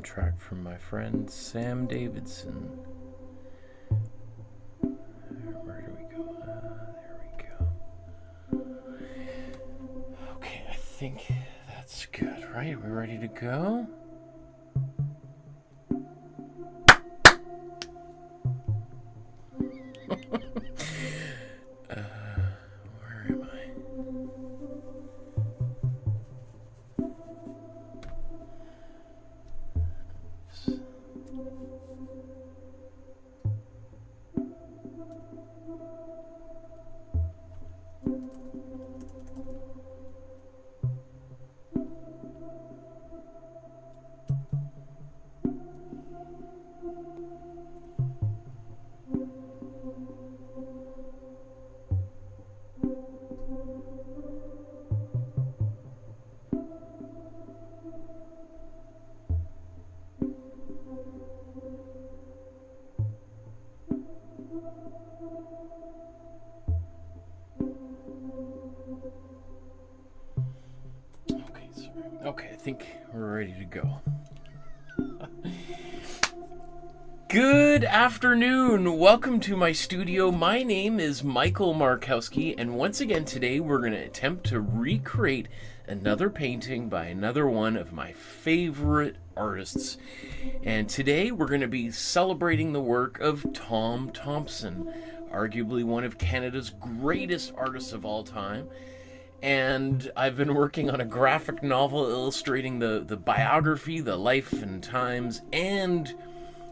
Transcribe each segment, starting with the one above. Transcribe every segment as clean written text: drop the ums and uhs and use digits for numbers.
soundtrack from my friend Sam Davidson. Where do we go? There we go. Okay, I think that's good, right? We're ready to go? Where am I? Okay, I think we're ready to go. Good afternoon. Welcome to my studio. My name is Michael Markowsky, and once again today we're going to attempt to recreate another painting by another one of my favorite artists. And today we're going to be celebrating the work of Thomson, arguably one of Canada's greatest artists of all time. And I've been working on a graphic novel illustrating the biography, the life and times, and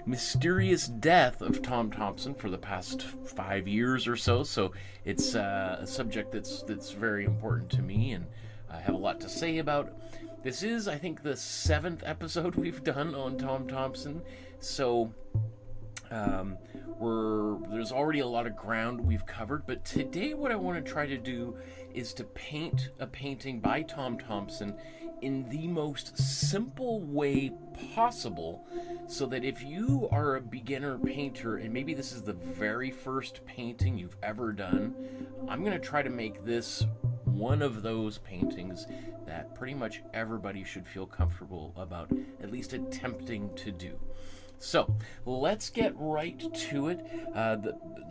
mysterious death of Thomson for the past 5 years or so. So it's a subject that's very important to me, and I have a lot to say about. This is, I think, the 7th episode we've done on Thomson. So there's already a lot of ground we've covered, but today what I want to try to do is to paint a painting by Thomson in the most simple way possible, so that if you are a beginner painter and maybe this is the very first painting you've ever done, I'm going to try to make this one of those paintings that pretty much everybody should feel comfortable about at least attempting to do. So let's get right to it.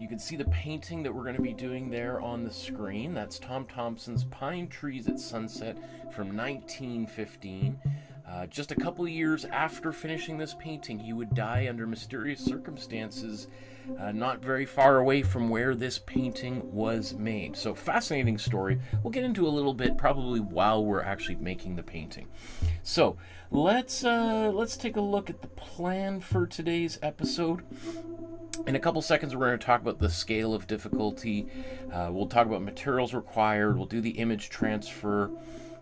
You can see the painting that we're going to be doing there on the screen. That's Thomson's Pine Trees at Sunset from 1915. Just a couple years after finishing this painting, he would die under mysterious circumstances not very far away from where this painting was made. So fascinating story. We'll get into a little bit probably while we're actually making the painting. So let's take a look at the plan for today's episode. In a couple seconds, we're going to talk about the scale of difficulty. We'll talk about materials required. We'll do the image transfer.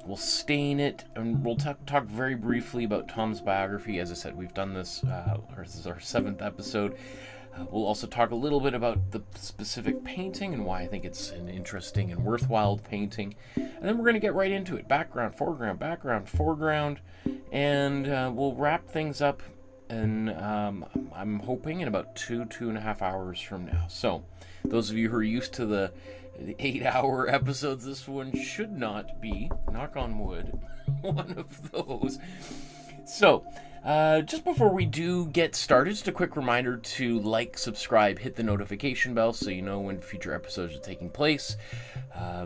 We'll stain it, and we'll talk very briefly about Tom's biography. As I said, we've done this, this is our 7th episode. We'll also talk a little bit about the specific painting and why I think it's an interesting and worthwhile painting. And then we're going to get right into it. Background, foreground, and we'll wrap things up, and I'm hoping in about 2.5 hours from now. So those of you who are used to the 8-hour episodes, this one should not be, knock on wood, one of those. So just before we do get started, just a quick reminder to like, subscribe, hit the notification bell so you know when future episodes are taking place.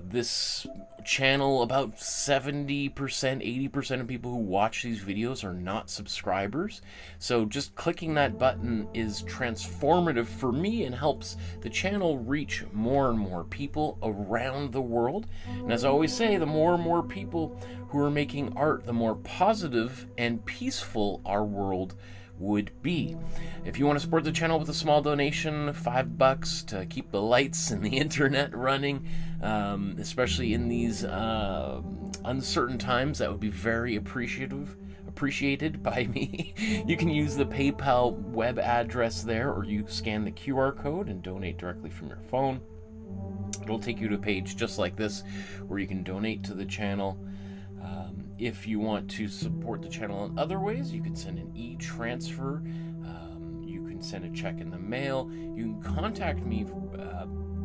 This channel, about 70%, 80% of people who watch these videos are not subscribers. So just clicking that button is transformative for me and helps the channel reach more and more people around the world. And as I always say, the more and more people who are making art, the more positive and peaceful our world would be. If you want to support the channel with a small donation, $5 to keep the lights and the internet running, especially in these uncertain times, that would be very appreciated by me. You can use the PayPal web address there, or you scan the QR code and donate directly from your phone. It'll take you to a page just like this where you can donate to the channel. If you want to support the channel in other ways, you can send an e-transfer, you can send a check in the mail, you can contact me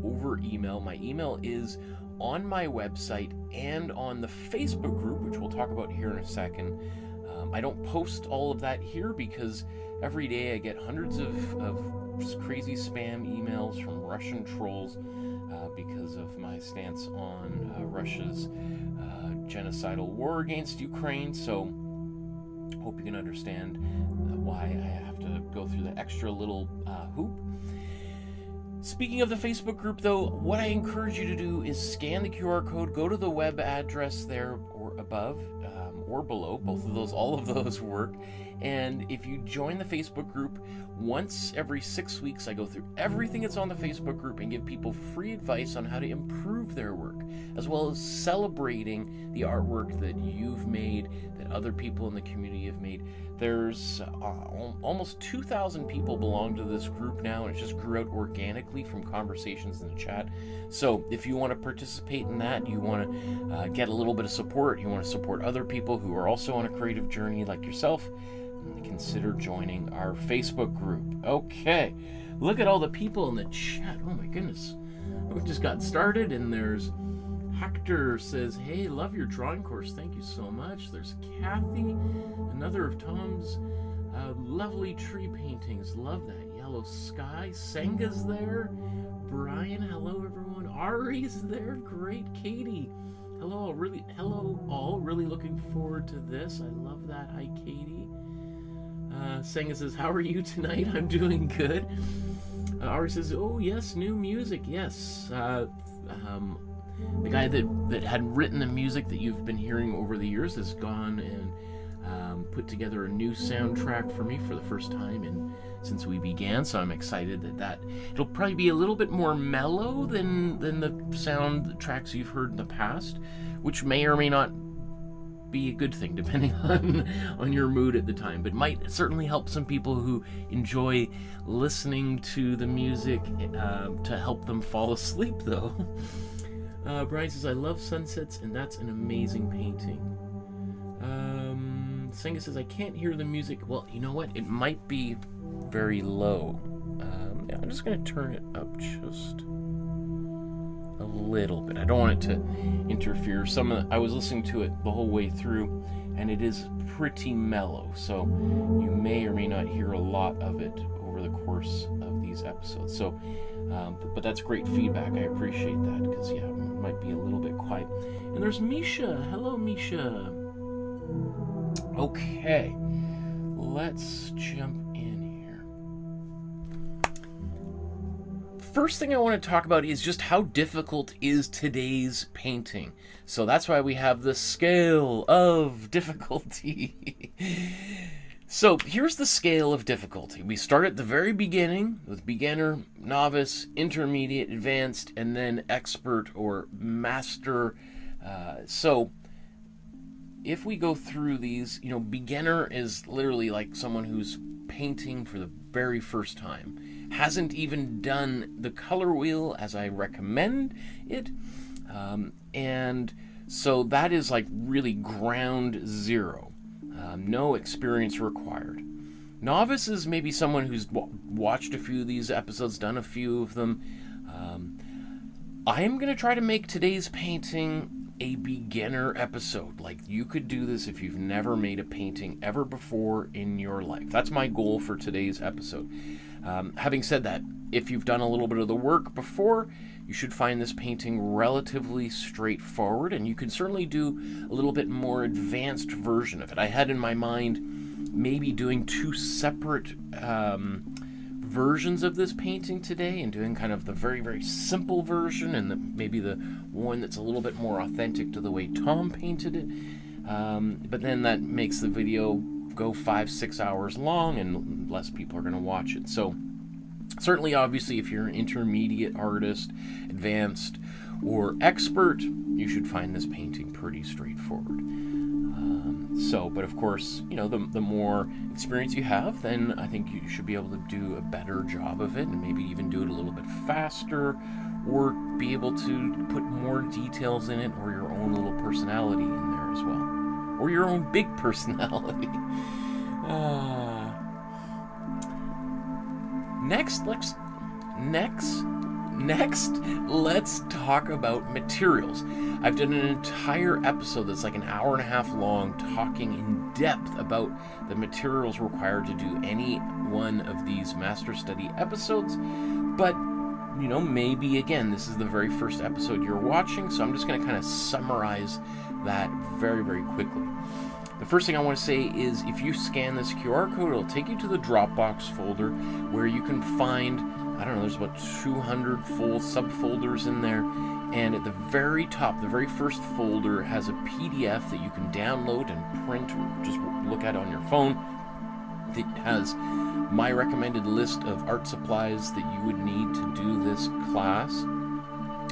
over email. My email is on my website and on the Facebook group, which we'll talk about here in a second. I don't post all of that here because every day I get hundreds of crazy spam emails from Russian trolls because of my stance on Russia's genocidal war against Ukraine. So hope you can understand why I have to go through the extra little hoop. Speaking of the Facebook group, though, what I encourage you to do is scan the QR code, go to the web address there or above or below. Both of those, all of those work. And if you join the Facebook group, once every 6 weeks, I go through everything that's on the Facebook group and give people free advice on how to improve their work, as well as celebrating the artwork that you've made, that other people in the community have made. There's almost 2,000 people belong to this group now, and it just grew out organically from conversations in the chat. So if you want to participate in that, you want to get a little bit of support, you want to support other people who are also on a creative journey like yourself, consider joining our Facebook group. Okay, look at all the people in the chat. Oh my goodness, we just got started, and there's Hector says, hey, love your drawing course, thank you so much. There's Kathy, another of Tom's lovely tree paintings, love that yellow sky. Senga's there. Brian, hello everyone. Ari's there, great. Katie, hello all, really looking forward to this. I love that. Hi Katie. Senga says, how are you tonight? I'm doing good. Ari says, oh yes, new music, yes. The guy that had written the music that you've been hearing over the years has gone and put together a new soundtrack for me for the first time since we began, so I'm excited that it'll probably be a little bit more mellow than the soundtracks you've heard in the past, which may or may not be a good thing depending on your mood at the time, but might certainly help some people who enjoy listening to the music to help them fall asleep though. Brian says, I love sunsets, and that's an amazing painting. Senga says, I can't hear the music. Well, you know what? It might be very low. Yeah, I'm just going to turn it up just a little bit. I don't want it to interfere. I was listening to it the whole way through, and it is pretty mellow, so you may or may not hear a lot of it over the course of these episodes. So, but that's great feedback. I appreciate that, because yeah, it might be a little bit quiet. And there's Misha. Hello, Misha. Okay, let's jump in here. First thing I want to talk about is just how difficult is today's painting. So that's why we have the scale of difficulty. So here's the scale of difficulty. We start at the very beginning with beginner, novice, intermediate, advanced, and then expert or master. So if we go through these, you know, beginner is literally like someone who's painting for the very first time, hasn't even done the color wheel as I recommend it, and so that is like really ground zero. No experience required. Novice is maybe someone who's watched a few of these episodes, done a few of them. I'm going to try to make today's painting a beginner episode. Like, you could do this if you've never made a painting ever before in your life. That's my goal for today's episode. Having said that, if you've done a little bit of the work before, you should find this painting relatively straightforward, and you can certainly do a little bit more advanced version of it. I had in my mind maybe doing two separate versions of this painting today, and doing kind of the very, very simple version, and maybe the one that's a little bit more authentic to the way Tom painted it. But then that makes the video go 5-6 hours long, and less people are going to watch it. So certainly, obviously, if you're an intermediate artist, advanced, or expert, you should find this painting pretty straightforward. But of course, you know, the more experience you have, then I think you should be able to do a better job of it, and maybe even do it a little bit faster, or be able to put more details in it, or your own little personality in there as well, or your own big personality. next, let's talk about materials. I've done an entire episode that's like an hour and a half long, talking in depth about the materials required to do any one of these master study episodes. But, you know, maybe again, this is the very first episode you're watching, so I'm just going to kind of summarize that very, very quickly. The first thing I want to say is if you scan this QR code, it'll take you to the Dropbox folder where you can find, I don't know, there's about 200 full subfolders in there. And at the very top, the very first folder has a PDF that you can download and print or just look at on your phone. It has my recommended list of art supplies that you would need to do this class,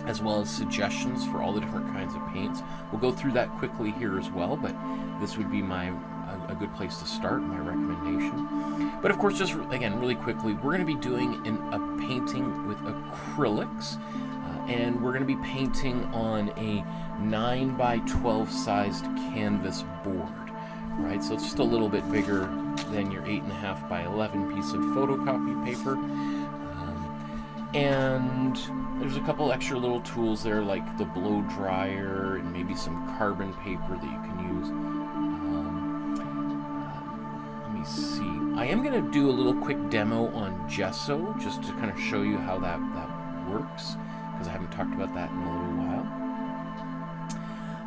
as well as suggestions for all the different kinds of paints. We'll go through that quickly here as well, but this would be a good place to start, my recommendation. But of course, just again, really quickly, we're going to be doing a painting with acrylics, and we're going to be painting on a 9x12 sized canvas board, right? So it's just a little bit bigger than your 8.5x11 piece of photocopy paper. And there's a couple extra little tools there, like the blow dryer and maybe some carbon paper that you can use. Let me see. I am going to do a little quick demo on gesso, just to kind of show you how that works, because I haven't talked about that in a little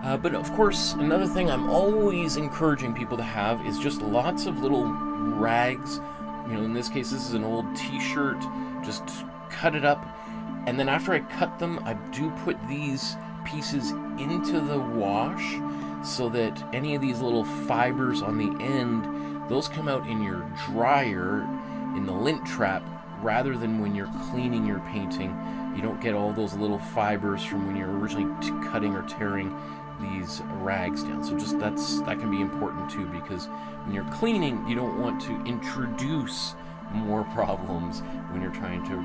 while. But of course, another thing I'm always encouraging people to have is just lots of little rags. You know, in this case, this is an old t-shirt. Just cut it up, and then after I cut them, I do put these pieces into the wash so that any of these little fibers on the end, those come out in your dryer in the lint trap, rather than when you're cleaning your painting. You don't get all those little fibers from when you're originally cutting or tearing these rags down. So just that can be important too, because when you're cleaning, you don't want to introduce more problems when you're trying to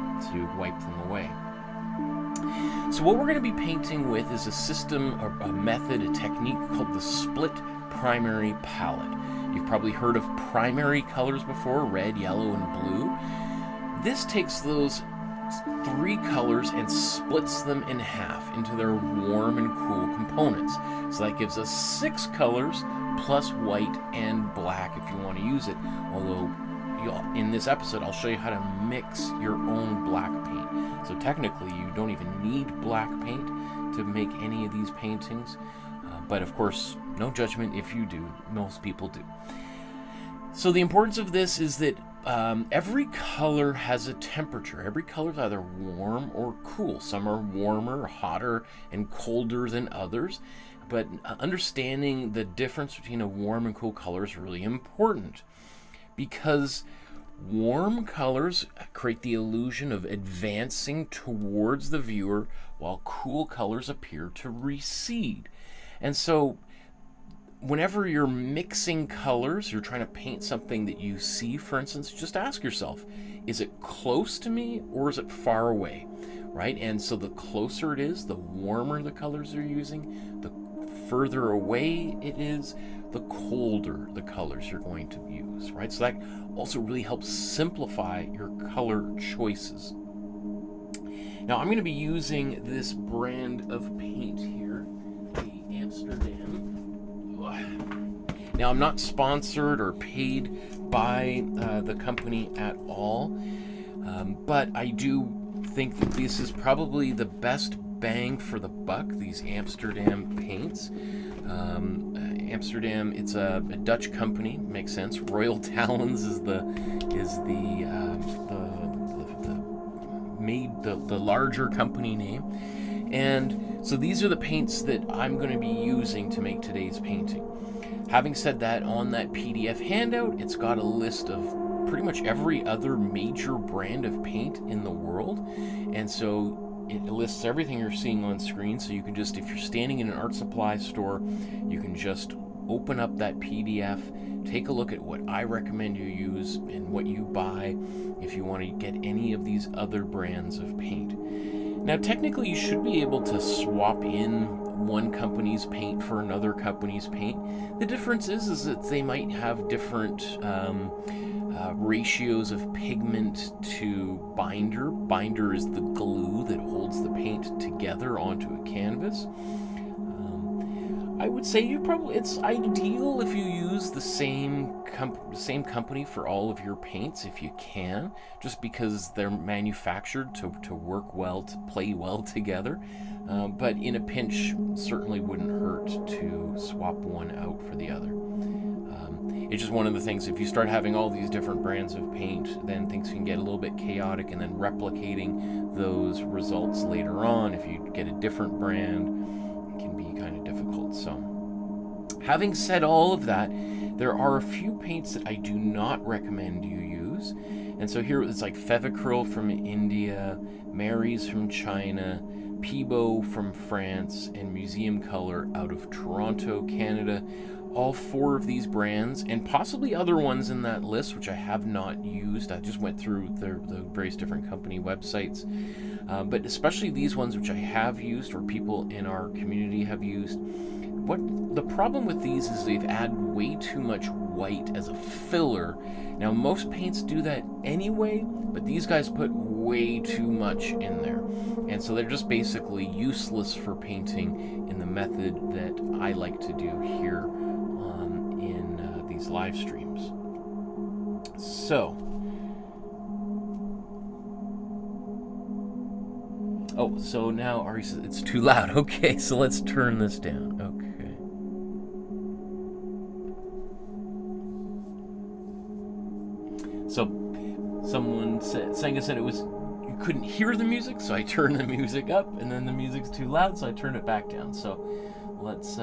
wipe them away. So what we're going to be painting with is a system, or a method, a technique called the split primary palette. You've probably heard of primary colors before, red, yellow, and blue. This takes those three colors and splits them in half into their warm and cool components. So that gives us 6 colors plus white and black if you want to use it, although in this episode, I'll show you how to mix your own black paint. So technically, you don't even need black paint to make any of these paintings. But of course, no judgment if you do. Most people do. So the importance of this is that every color has a temperature. Every color is either warm or cool. Some are warmer, hotter, and colder than others. But understanding the difference between a warm and cool color is really important, because warm colors create the illusion of advancing towards the viewer, while cool colors appear to recede. And so whenever you're mixing colors, you're trying to paint something that you see, for instance, just ask yourself, is it close to me or is it far away, right? And so the closer it is, the warmer the colors you're using. The further away it is, the colder the colors you're going to use, right? So that also really helps simplify your color choices. Now I'm going to be using this brand of paint here, the Amsterdam. Now I'm not sponsored or paid by the company at all, but I do think that this is probably the best bang for the buck, these Amsterdam paints. Amsterdam, it's a Dutch company, makes sense. Royal Talons is the larger company name. And so these are the paints that I'm going to be using to make today's painting. Having said that, on that PDF handout, it's got a list of pretty much every other major brand of paint in the world. And so it lists everything you're seeing on screen, so you can just, if you're standing in an art supply store, you can just open up that PDF, take a look at what I recommend you use and what you buy if you want to get any of these other brands of paint. Now technically you should be able to swap in one company's paint for another company's paint. The difference is that they might have different ratios of pigment to binder. Binder is the glue that holds the paint together onto a canvas. I would say it's ideal if you use the same company for all of your paints if you can, just because they're manufactured to work well, to play well together. But in a pinch, certainly wouldn't hurt to swap one out for the other. It's just one of the things, if you start having all these different brands of paint, then things can get a little bit chaotic, and then replicating those results later on, if you get a different brand, can be kind of difficult. So, having said all of that, there are a few paints that I do not recommend you use. And so here it's like Fevicryl from India, Mary's from China, Peebo from France, and Museum Color out of Toronto, Canada. All four of these brands, and possibly other ones in that list, which I have not used. I just went through the various different company websites. But especially these ones which I have used, or people in our community have used. What the problem with these is they've added way too much white as a filler. Now most paints do that anyway, but these guys put way too much in there. And so they're just basically useless for painting in the method that I like to do here in these live streams. So, oh, so now Ari says it's too loud. Okay, so let's turn this down. Okay. So, someone said, Senga said it was, you couldn't hear the music, so I turned the music up, and then the music's too loud, so I turned it back down. So, let's,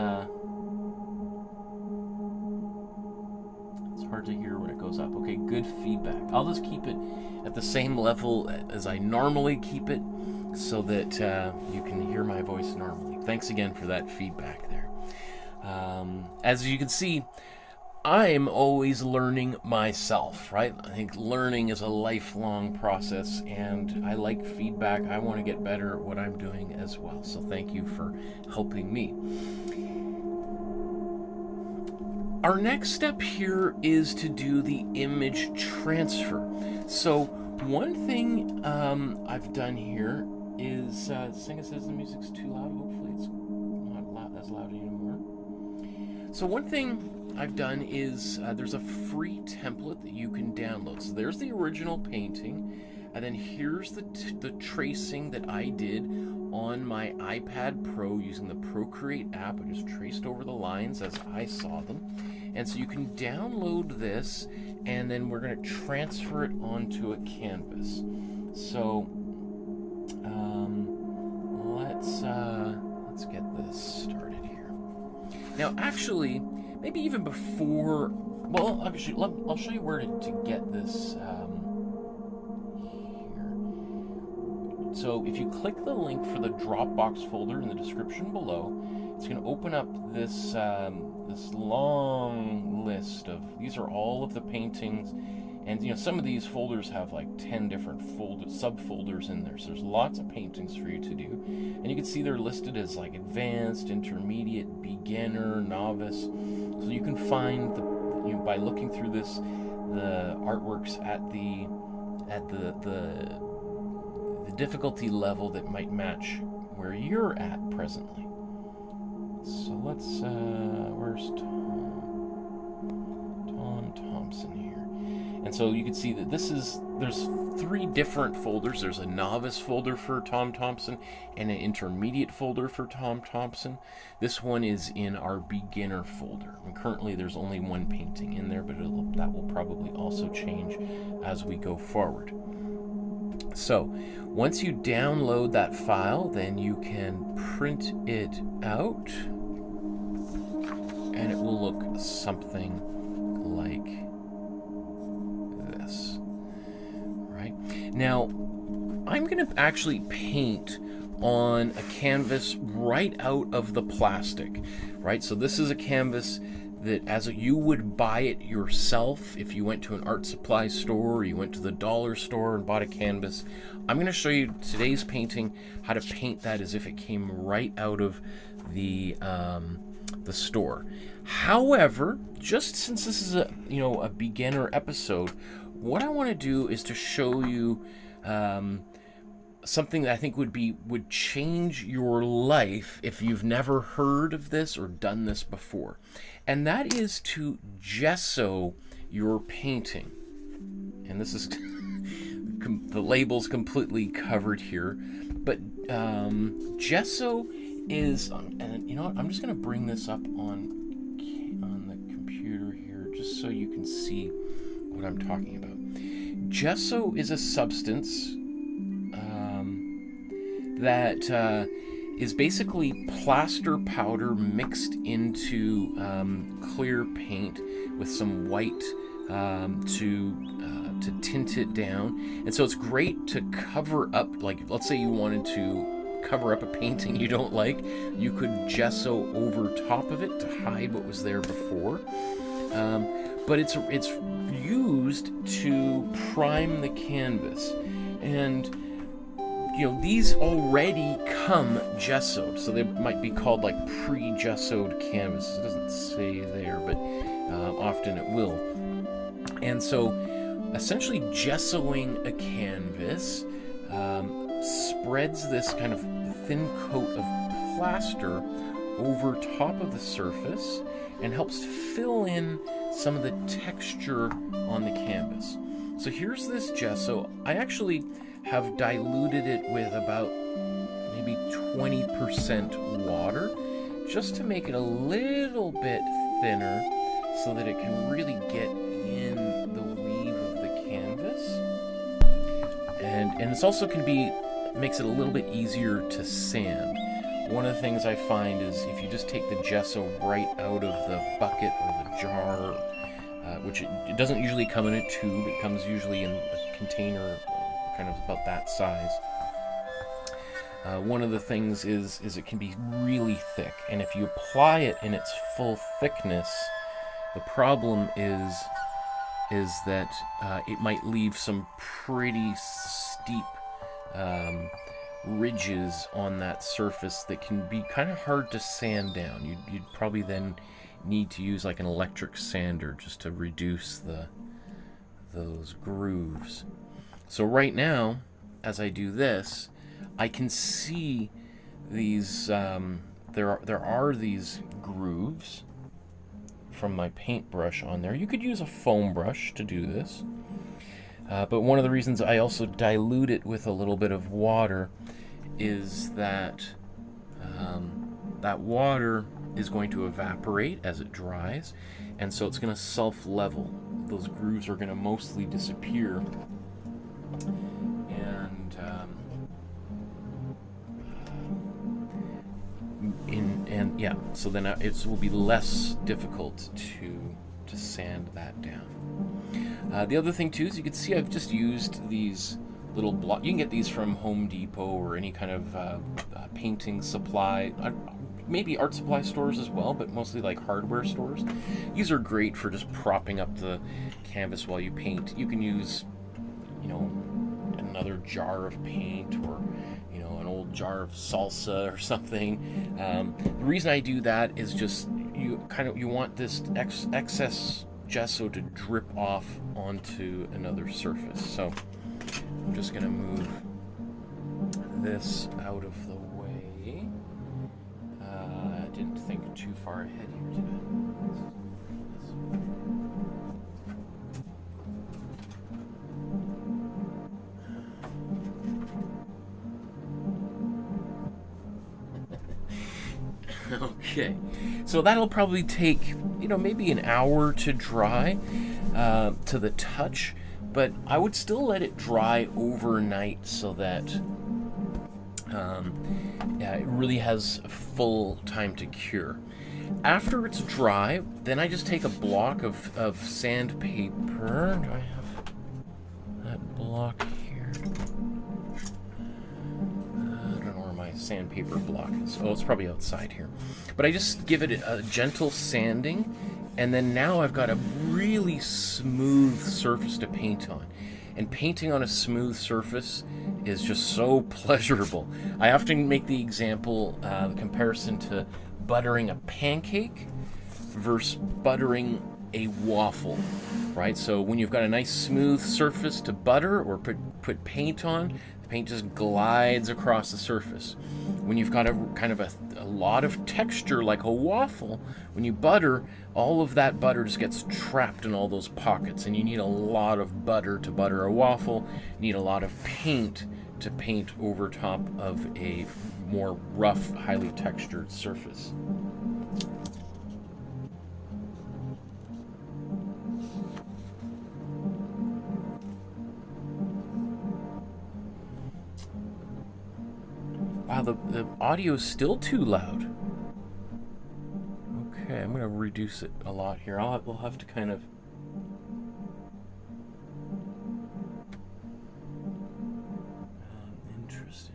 it's hard to hear when it goes up. Okay, good feedback. I'll just keep it at the same level as I normally keep it, so that you can hear my voice normally. Thanks again for that feedback there. As you can see, I'm always learning myself, right? I think learning is a lifelong process, and I like feedback. I want to get better at what I'm doing as well. So thank you for helping me. Our next step here is to do the image transfer. So one thing I've done here is, Senga says the music's too loud. Hopefully it's not as loud anymore. So one thing I've done is there's a free template that you can download. So there's the original painting, and then here's the tracing that I did on my iPad Pro using the Procreate app. I just traced over the lines as I saw them. And so you can download this, and then we're going to transfer it onto a canvas. So let's get this started here. Now, actually, maybe even before, well, actually, I'll show you where to get this here. So if you click the link for the Dropbox folder in the description below, it's going to open up this this long list of, these are all of the paintings, and you know, some of these folders have like 10 different subfolders in there, so there's lots of paintings for you to do. And you can see they're listed as like advanced, intermediate, beginner, novice. So you can find the, you know, by looking through this, the artworks at the difficulty level that might match where you're at presently. So let's, where's Tom Thomson here? And so you can see that there's 3 different folders. There's a novice folder for Tom Thomson and an intermediate folder for Tom Thomson. This one is in our beginner folder. And currently there's only one painting in there, but that will probably also change as we go forward. So once you download that file, then you can print it out, and it will look something like this. Right? Now, I'm going to actually paint on a canvas right out of the plastic, right? So this is a canvas that you would buy it yourself if you went to an art supply store or you went to the dollar store and bought a canvas. I'm going to show you today's painting how to paint that as if it came right out of the store. However, just since this is a a beginner episode, what I want to do is to show you something that I think would change your life if you've never heard of this or done this before, and that is to gesso your painting. And this is the label's completely covered here, but gesso is, and you know what, I'm just going to bring this up on the computer here just so you can see what I'm talking about. Gesso is a substance that is basically plaster powder mixed into clear paint with some white to tint it down. And so it's great to cover up, like let's say you wanted to cover up a painting you don't like, you could gesso over top of it to hide what was there before. But it's used to prime the canvas, and these already come gessoed, so they might be called like pre-gessoed canvases. It doesn't say there, but often it will. And so essentially gessoing a canvas spreads this kind of thin coat of plaster over top of the surface and helps fill in some of the texture on the canvas. So here's this gesso. I actually have diluted it with about maybe 20% water just to make it a little bit thinner so that it can really get in the weave of the canvas. And it's also makes it a little bit easier to sand. One of the things I find is if you just take the gesso right out of the bucket or the jar, which it doesn't usually come in a tube, it comes usually in a container kind of about that size. One of the things is it can be really thick, and if you apply it in its full thickness, the problem is that it might leave some pretty steep ridges on that surface that can be kind of hard to sand down. You'd probably then need to use like an electric sander just to reduce those grooves. So right now, as I do this, I can see these, there are these grooves from my paintbrush on there. You could use a foam brush to do this. But one of the reasons I also dilute it with a little bit of water is that that water is going to evaporate as it dries, and so it's going to self-level. Those grooves are going to mostly disappear, and yeah, so then it will be less difficult to sand that down. The other thing too is you can see I've just used these little blocks. You can get these from Home Depot or any kind of painting supply, maybe art supply stores as well, but mostly like hardware stores. These are great for just propping up the canvas while you paint. You can use, another jar of paint, or an old jar of salsa or something. The reason I do that is just you want this excess gesso to drip off onto another surface. So I'm just going to move this out of the way. I didn't think too far ahead here today. Okay, so that'll probably take, maybe an hour to dry to the touch, but I would still let it dry overnight so that it really has full time to cure. After it's dry, then I just take a block of sandpaper. Do I have that block here? I don't know where my sandpaper block is. Oh, it's probably outside here. But I just give it a gentle sanding, and then now I've got a really smooth surface to paint on. And painting on a smooth surface is just so pleasurable. I often make the example, the comparison to buttering a pancake versus buttering a waffle, right? So when you've got a nice smooth surface to butter or put paint on, the paint just glides across the surface. When you've got a kind of a lot of texture like a waffle, when you butter, all of that butter just gets trapped in all those pockets, and you need a lot of butter to butter a waffle. You need a lot of paint to paint over top of a more rough, highly textured surface. Wow, the audio is still too loud. Okay, I'm going to reduce it a lot here. We'll have to kind of... interesting.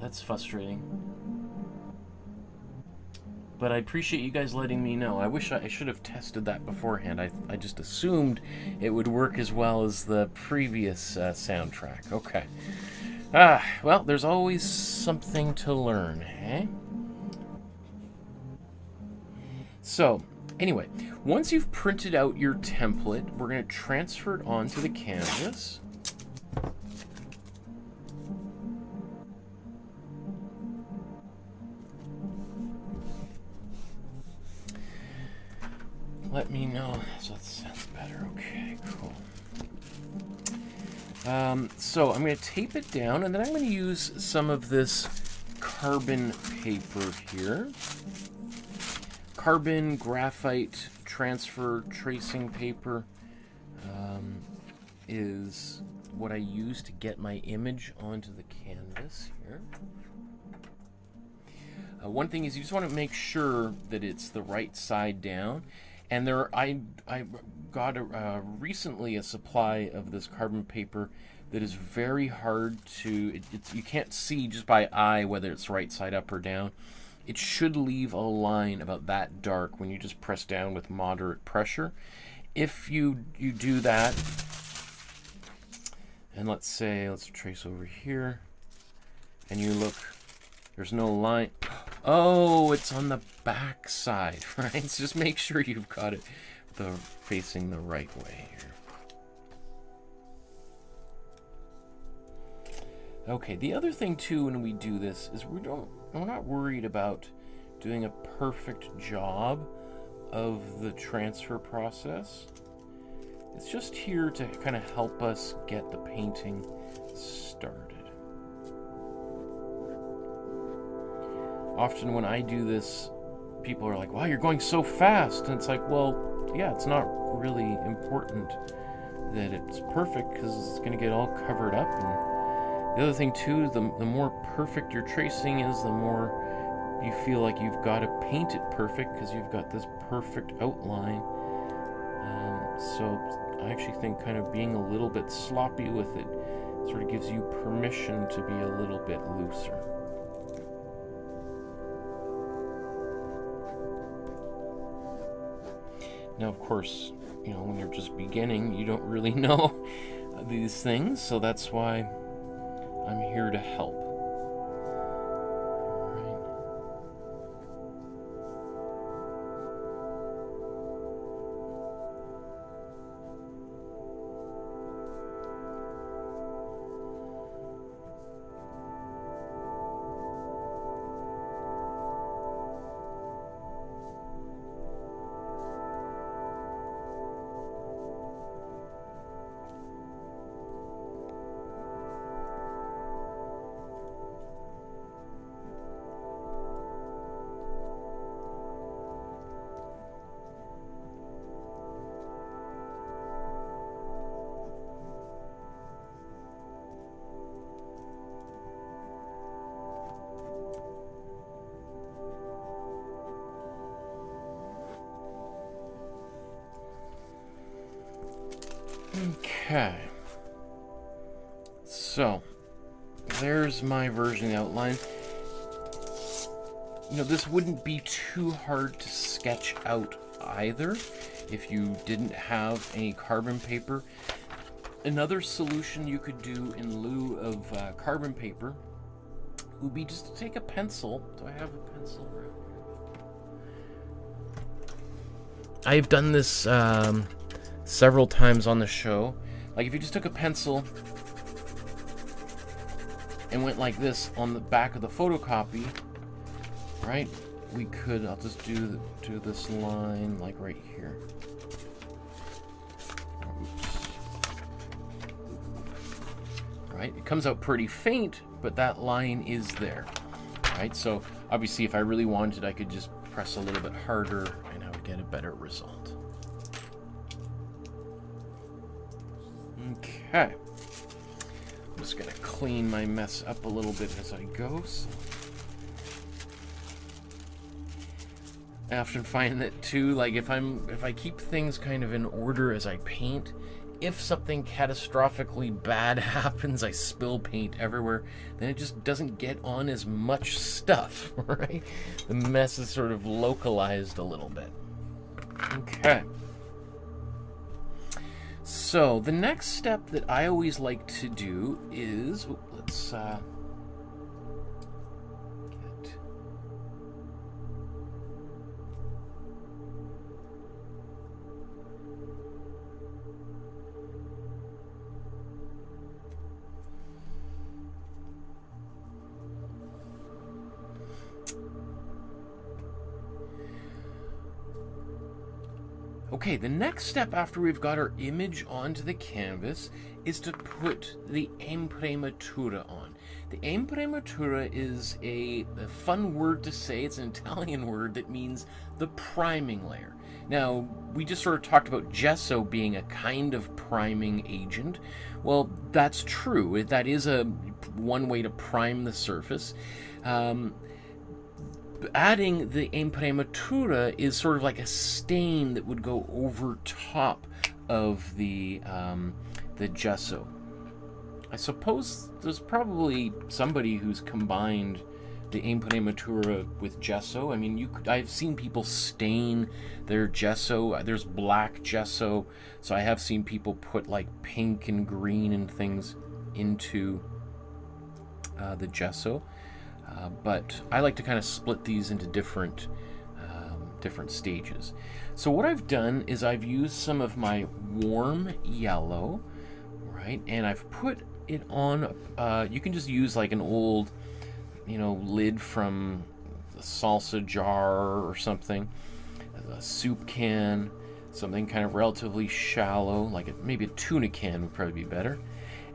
That's frustrating. But I appreciate you guys letting me know. I wish I should have tested that beforehand. I just assumed it would work as well as the previous soundtrack. Okay. Well, there's always something to learn, eh? So, anyway, once you've printed out your template, we're going to transfer it onto the canvas. Let me know. So that sounds better. Okay, cool. So I'm going to tape it down, and then I'm going to use some of this carbon paper here. Carbon graphite transfer tracing paper is what I use to get my image onto the canvas here. One thing is you just want to make sure that it's the right side down. And I got recently a supply of this carbon paper that is very hard to, you can't see just by eye whether it's right side up or down. It should leave a line about that dark when you just press down with moderate pressure. If you do that, and let's trace over here, and you look, there's no line. Oh, it's on the back side, right? So just make sure you've got it facing the right way here. Okay, the other thing too when we do this is we're not worried about doing a perfect job of the transfer process. It's just here to kind of help us get the painting started. Often when I do this, people are like, wow, you're going so fast. And it's like, well, yeah, it's not really important that it's perfect because it's going to get all covered up. And the other thing too, the more perfect your tracing is, the more you feel like you've got to paint it perfect because you've got this perfect outline. So I actually think kind of being a little bit sloppy with it sort of gives you permission to be a little bit looser. Now, of course, you know, when you're just beginning, you don't really know these things, so that's why I'm here to help. Okay, so there's my version of the outline. You know, this wouldn't be too hard to sketch out either. if you didn't have any carbon paper. Another solution you could do in lieu of carbon paper would be just to take a pencil. Do I have a pencil right here? I've done this several times on the show. Like if you just took a pencil and went like this on the back of the photocopy, right? We could, I'll just do this line like right here. Oops. Right, it comes out pretty faint, but that line is there. Right, so obviously if I really wanted, I could just press a little bit harder and I would get a better result. Okay. I'm just gonna clean my mess up a little bit as I go. So I often find that too, like if I keep things kind of in order as I paint, if something catastrophically bad happens, I spill paint everywhere, then it just doesn't get on as much stuff, right? The mess is sort of localized a little bit. Okay. So the next step that I always like to do is, let's get. Okay, the next step after we've got our image onto the canvas is to put the Imprimatura on. The Imprimatura is a fun word to say. It's an Italian word that means the priming layer. Now, we just sort of talked about gesso being a kind of priming agent. Well, that's true. That is one way to prime the surface. Adding the Imprimatura is sort of like a stain that would go over top of the gesso. I suppose there's probably somebody who's combined the Imprimatura with gesso. I mean, I've seen people stain their gesso. There's black gesso, so I have seen people put like pink and green and things into the gesso. But I like to kind of split these into different stages. So what I've done is I've used some of my warm yellow, right, and I've put it on. You can just use like an old, lid from a salsa jar or something, a soup can, something kind of relatively shallow, like maybe a tuna can would probably be better.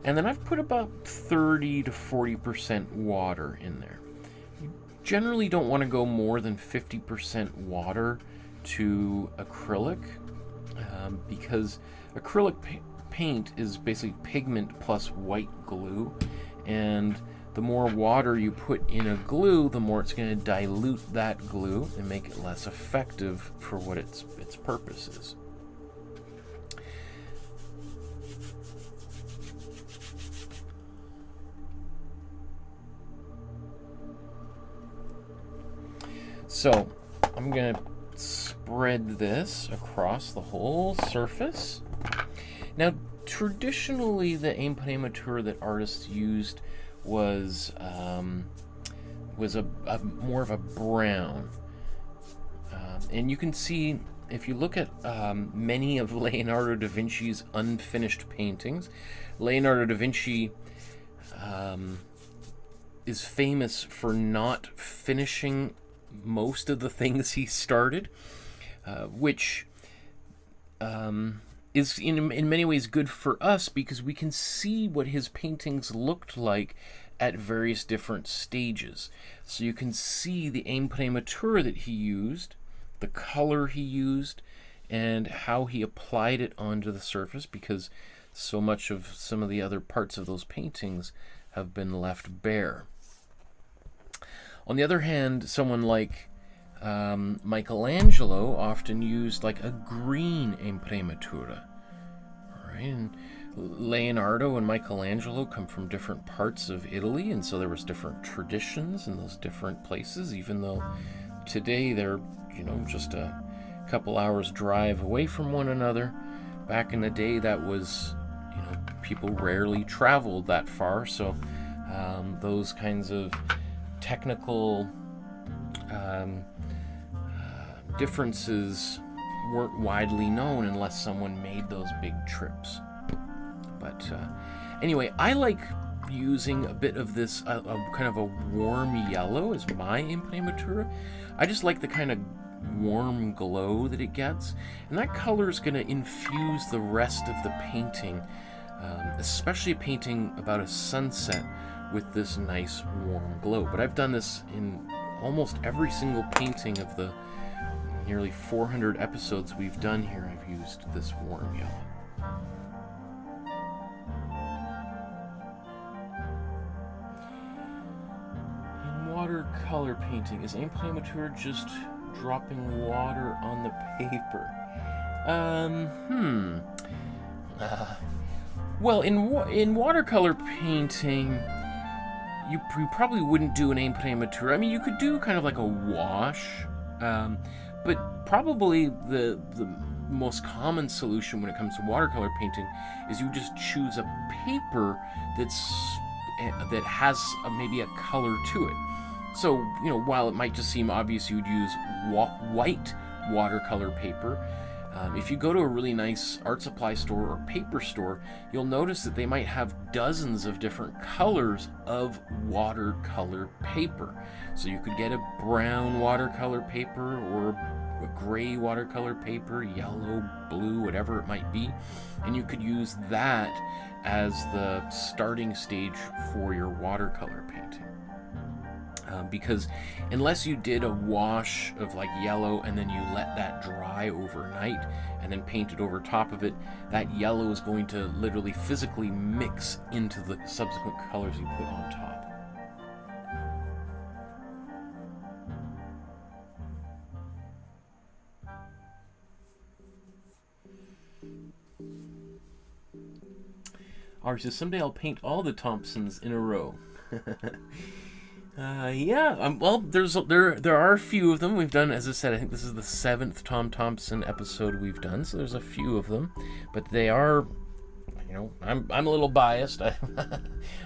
And then I've put about 30 to 40% water in there. Generally don't want to go more than 50% water to acrylic because acrylic paint is basically pigment plus white glue, and the more water you put in a glue, the more it's going to dilute that glue and make it less effective for what its purpose is. So I'm going to spread this across the whole surface. Now, traditionally, the Imprimatura that artists used was more of a brown. And you can see, if you look at many of Leonardo da Vinci's unfinished paintings, Leonardo da Vinci is famous for not finishing most of the things he started, which is in many ways good for us because we can see what his paintings looked like at various different stages. So you can see the Imprimatura that he used, the color he used, and how he applied it onto the surface, because so much of some of the other parts of those paintings have been left bare. On the other hand, someone like Michelangelo often used like a green Imprimatura, right? And Leonardo and Michelangelo come from different parts of Italy, and so there was different traditions in those different places, even though today they're, just a couple hours drive away from one another. Back in the day, that was, you know, people rarely traveled that far, so those kinds of technical differences weren't widely known unless someone made those big trips. But anyway, I like using a bit of this kind of a warm yellow as my Imprimatura. I just like the kind of warm glow that it gets, and that color is going to infuse the rest of the painting, especially painting about a sunset with this nice warm glow. But I've done this in almost every single painting of the nearly 400 episodes we've done here. I've used this warm yellow. In watercolor painting, is Imprimatura just dropping water on the paper? Well, in watercolor painting, you probably wouldn't do an Imprimatura. I mean, you could do kind of like a wash, but probably the most common solution when it comes to watercolor painting is you just choose a paper that has maybe a color to it. So, you know, while it might just seem obvious you'd use white watercolor paper, if you go to a really nice art supply store or paper store, you'll notice that they might have dozens of different colors of watercolor paper. So you could get a brown watercolor paper or a gray watercolor paper, yellow, blue, whatever it might be, and you could use that as the starting stage for your watercolor painting. Because unless you did a wash of like yellow and then you let that dry overnight and then painted over top of it, that yellow is going to literally physically mix into the subsequent colors you put on top. Ari says, someday I'll paint all the Thomsons in a row. Well, there are a few of them we've done. As I said, I think this is the 7th Tom Thomson episode we've done, so there's a few of them, but they are, you know, I'm a little biased. I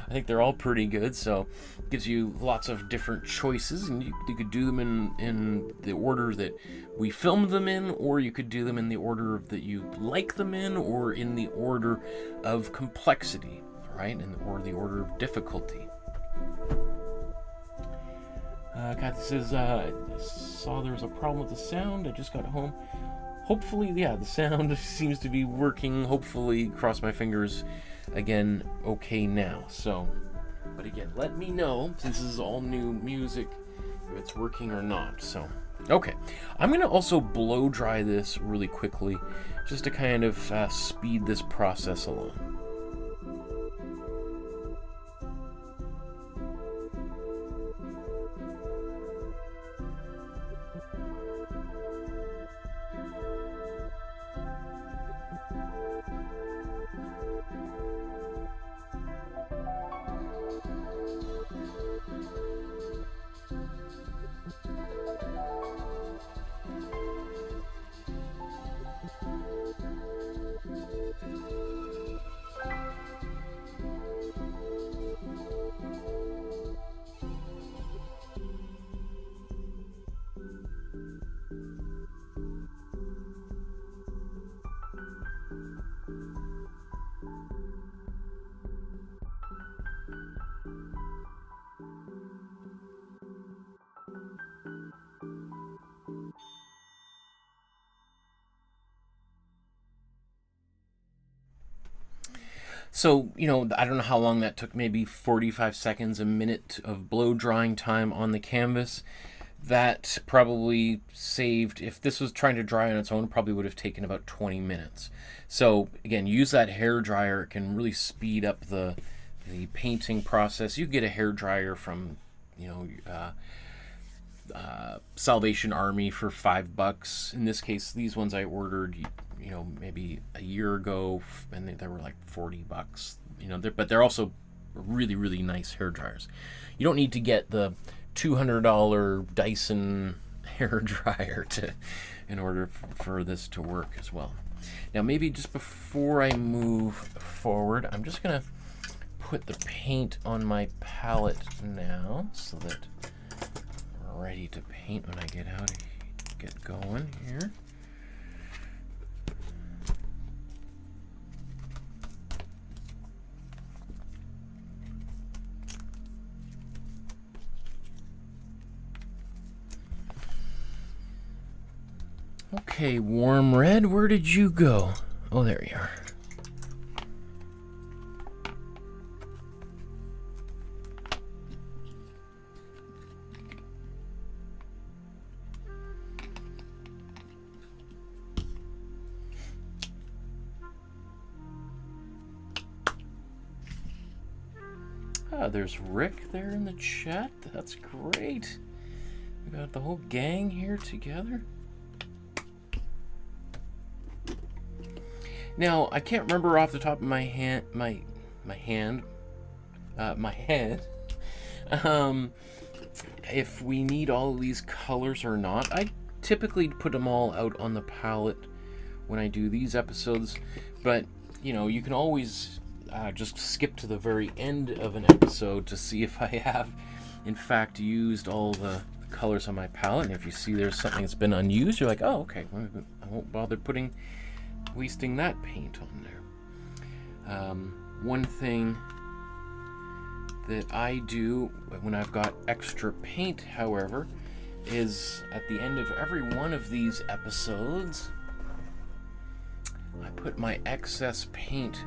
think they're all pretty good, so it gives you lots of different choices, and you could do them in the order that we filmed them in, or you could do them in the order that you like them in, or in the order of complexity, right, or the order of difficulty. Kathy says, I saw there was a problem with the sound. I just got home. Hopefully, yeah, the sound seems to be working. Hopefully, cross my fingers, again, okay now. So, but again, let me know, since this is all new music, if it's working or not. So, okay. I'm going to also blow dry this really quickly, just to kind of speed this process along. So, you know, I don't know how long that took, maybe 45 seconds, a minute of blow drying time on the canvas. That probably saved, if this was trying to dry on its own, probably would have taken about 20 minutes. So, again, use that hair dryer. It can really speed up the painting process. You get a hair dryer from, you know, Salvation Army for $5. In this case, these ones I ordered, you know, maybe a year ago, and they were like $40. You know, but they're also really, really nice hair dryers. You don't need to get the $200 Dyson hair dryer in order for this to work as well. Now maybe just before I move forward, I'm just gonna put the paint on my palette now so that we're ready to paint when I get going here. Okay, warm red, where did you go? Oh, there you are. Ah, there's Rick there in the chat. That's great. We got the whole gang here together. Now, I can't remember off the top of my head, if we need all of these colors or not. I typically put them all out on the palette when I do these episodes, but you know, you can always just skip to the very end of an episode to see if I have, in fact, used all the colors on my palette. And if you see there's something that's been unused, you're like, oh, okay, I won't bother wasting that paint on there. One thing that I do when I've got extra paint, however, is at the end of every one of these episodes, I put my excess paint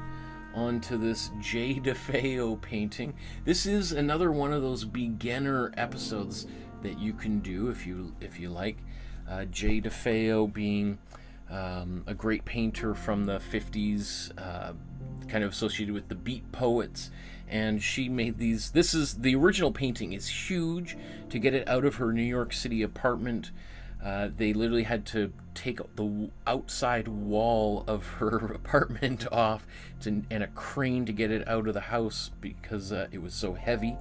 onto this J. DeFeo painting. This is another one of those beginner episodes that you can do if you like. J. DeFeo being a great painter from the 50s, kind of associated with the Beat Poets, and she made these. This is the original painting. Is huge. To get it out of her New York City apartment, they literally had to take the outside wall of her apartment off and a crane to get it out of the house because it was so heavy.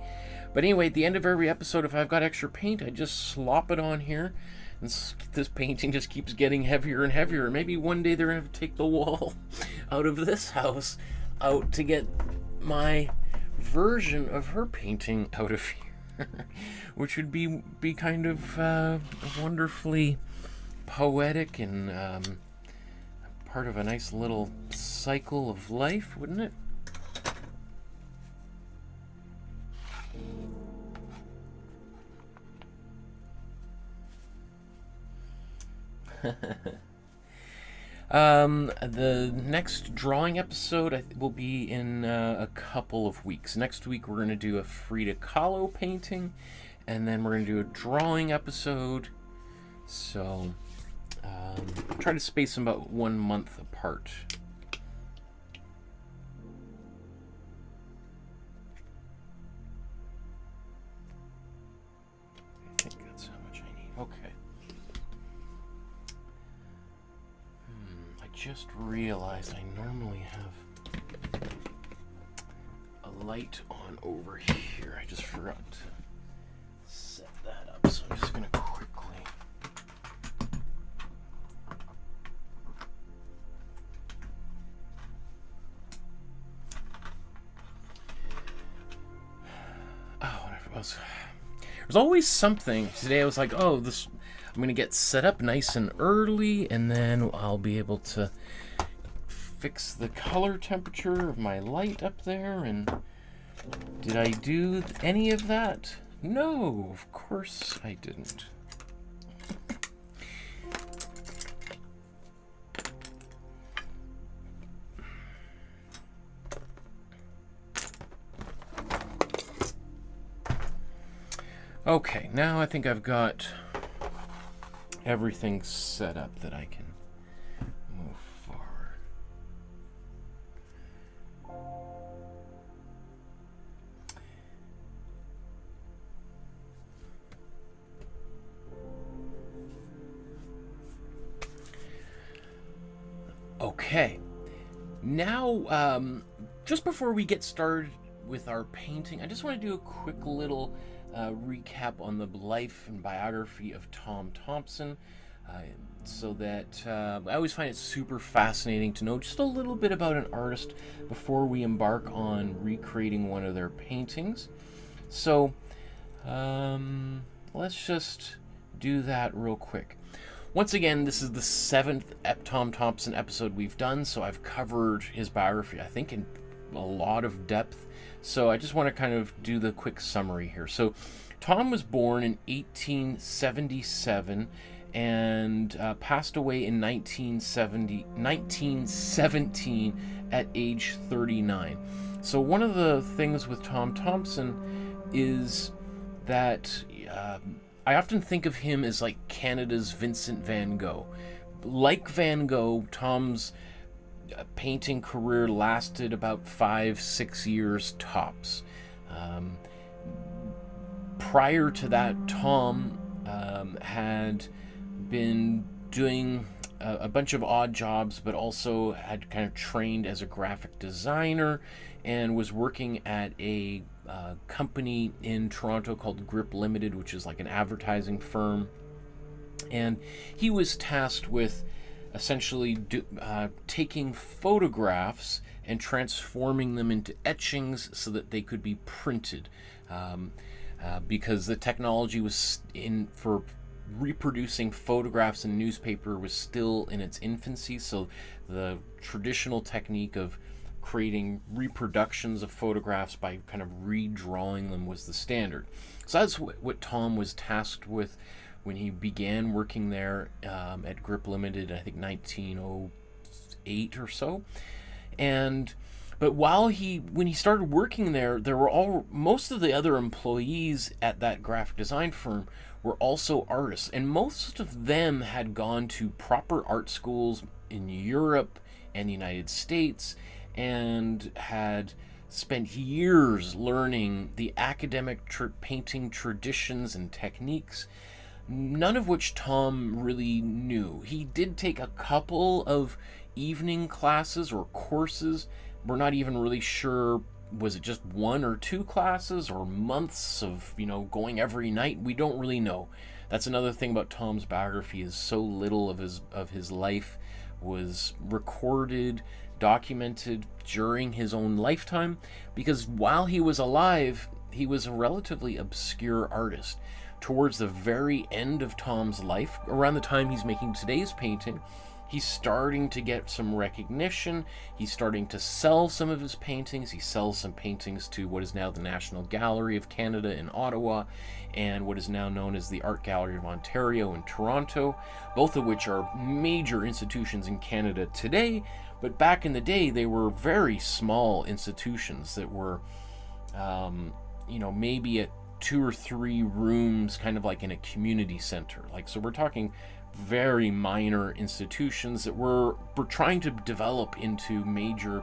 But anyway, at the end of every episode, if I've got extra paint, I just slop it on here. This painting just keeps getting heavier and heavier. Maybe one day they're going to have to take the wall out of this house out to get my version of her painting out of here, which would be kind of wonderfully poetic and part of a nice little cycle of life, wouldn't it? The next drawing episode will be in a couple of weeks. Next week we're going to do a Frida Kahlo painting, and then we're going to do a drawing episode. So I'll try to space them about 1 month apart. I think that's how much I need. Okay. Just realized I normally have a light on over here. I just forgot to set that up, so I'm just going to quickly there's always something. Today I was like, oh, this I'm going to get set up nice and early, and then I'll be able to fix the color temperature of my light up there. And did I do any of that? No, of course I didn't. Okay, now I think I've got everything set up that I can move forward. Okay, now just before we get started with our painting, I just want to do a quick little recap on the life and biography of Thomson. so that I always find it super fascinating to know just a little bit about an artist before we embark on recreating one of their paintings. So let's just do that real quick. Once again, this is the 7th Tom Thomson episode we've done, so I've covered his biography, I think, in a lot of depth. So I just want to kind of do the quick summary here. So Tom was born in 1877 and passed away in 1917 at age 39. So one of the things with Tom Thomson is that I often think of him as like Canada's Vincent van Gogh. Like Van Gogh, Tom's painting career lasted about 5-6 years tops. Prior to that, Tom had been doing a bunch of odd jobs, but also had kind of trained as a graphic designer and was working at a company in Toronto called Grip Limited, which is like an advertising firm. And he was tasked with essentially taking photographs and transforming them into etchings so that they could be printed. Because the technology was for reproducing photographs in newspaper was still in its infancy, so the traditional technique of creating reproductions of photographs by kind of redrawing them was the standard. So that's what Tom was tasked with when he began working there at Grip Limited, I think 1908 or so. But when he started working there, most of the other employees at that graphic design firm were also artists, and most of them had gone to proper art schools in Europe and the United States and had spent years learning the academic painting traditions and techniques, none of which Tom really knew. He did take a couple of evening classes or courses. We're not even really sure, was it just 1 or 2 classes or months of, going every night? We don't really know. That's another thing about Tom's biography, is so little of his life was recorded, documented during his own lifetime, because while he was alive, he was a relatively obscure artist. Towards the very end of Tom's life, around the time he's making today's painting, he's starting to get some recognition. He's starting to sell some of his paintings. He sells some paintings to what is now the National Gallery of Canada in Ottawa and what is now known as the Art Gallery of Ontario in Toronto, both of which are major institutions in Canada today. But back in the day, they were very small institutions that were, maybe at 2 or 3 rooms, kind of like in a community center. So we're talking very minor institutions that we're trying to develop into major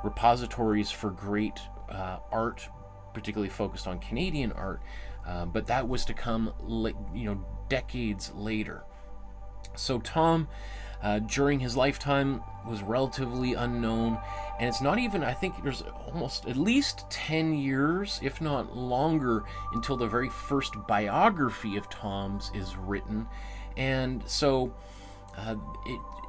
repositories for great art, particularly focused on Canadian art. But that was to come, decades later. So Tom, during his lifetime, was relatively unknown, and it's not even, I think there's almost at least 10 years, if not longer, until the very first biography of Tom's is written. And so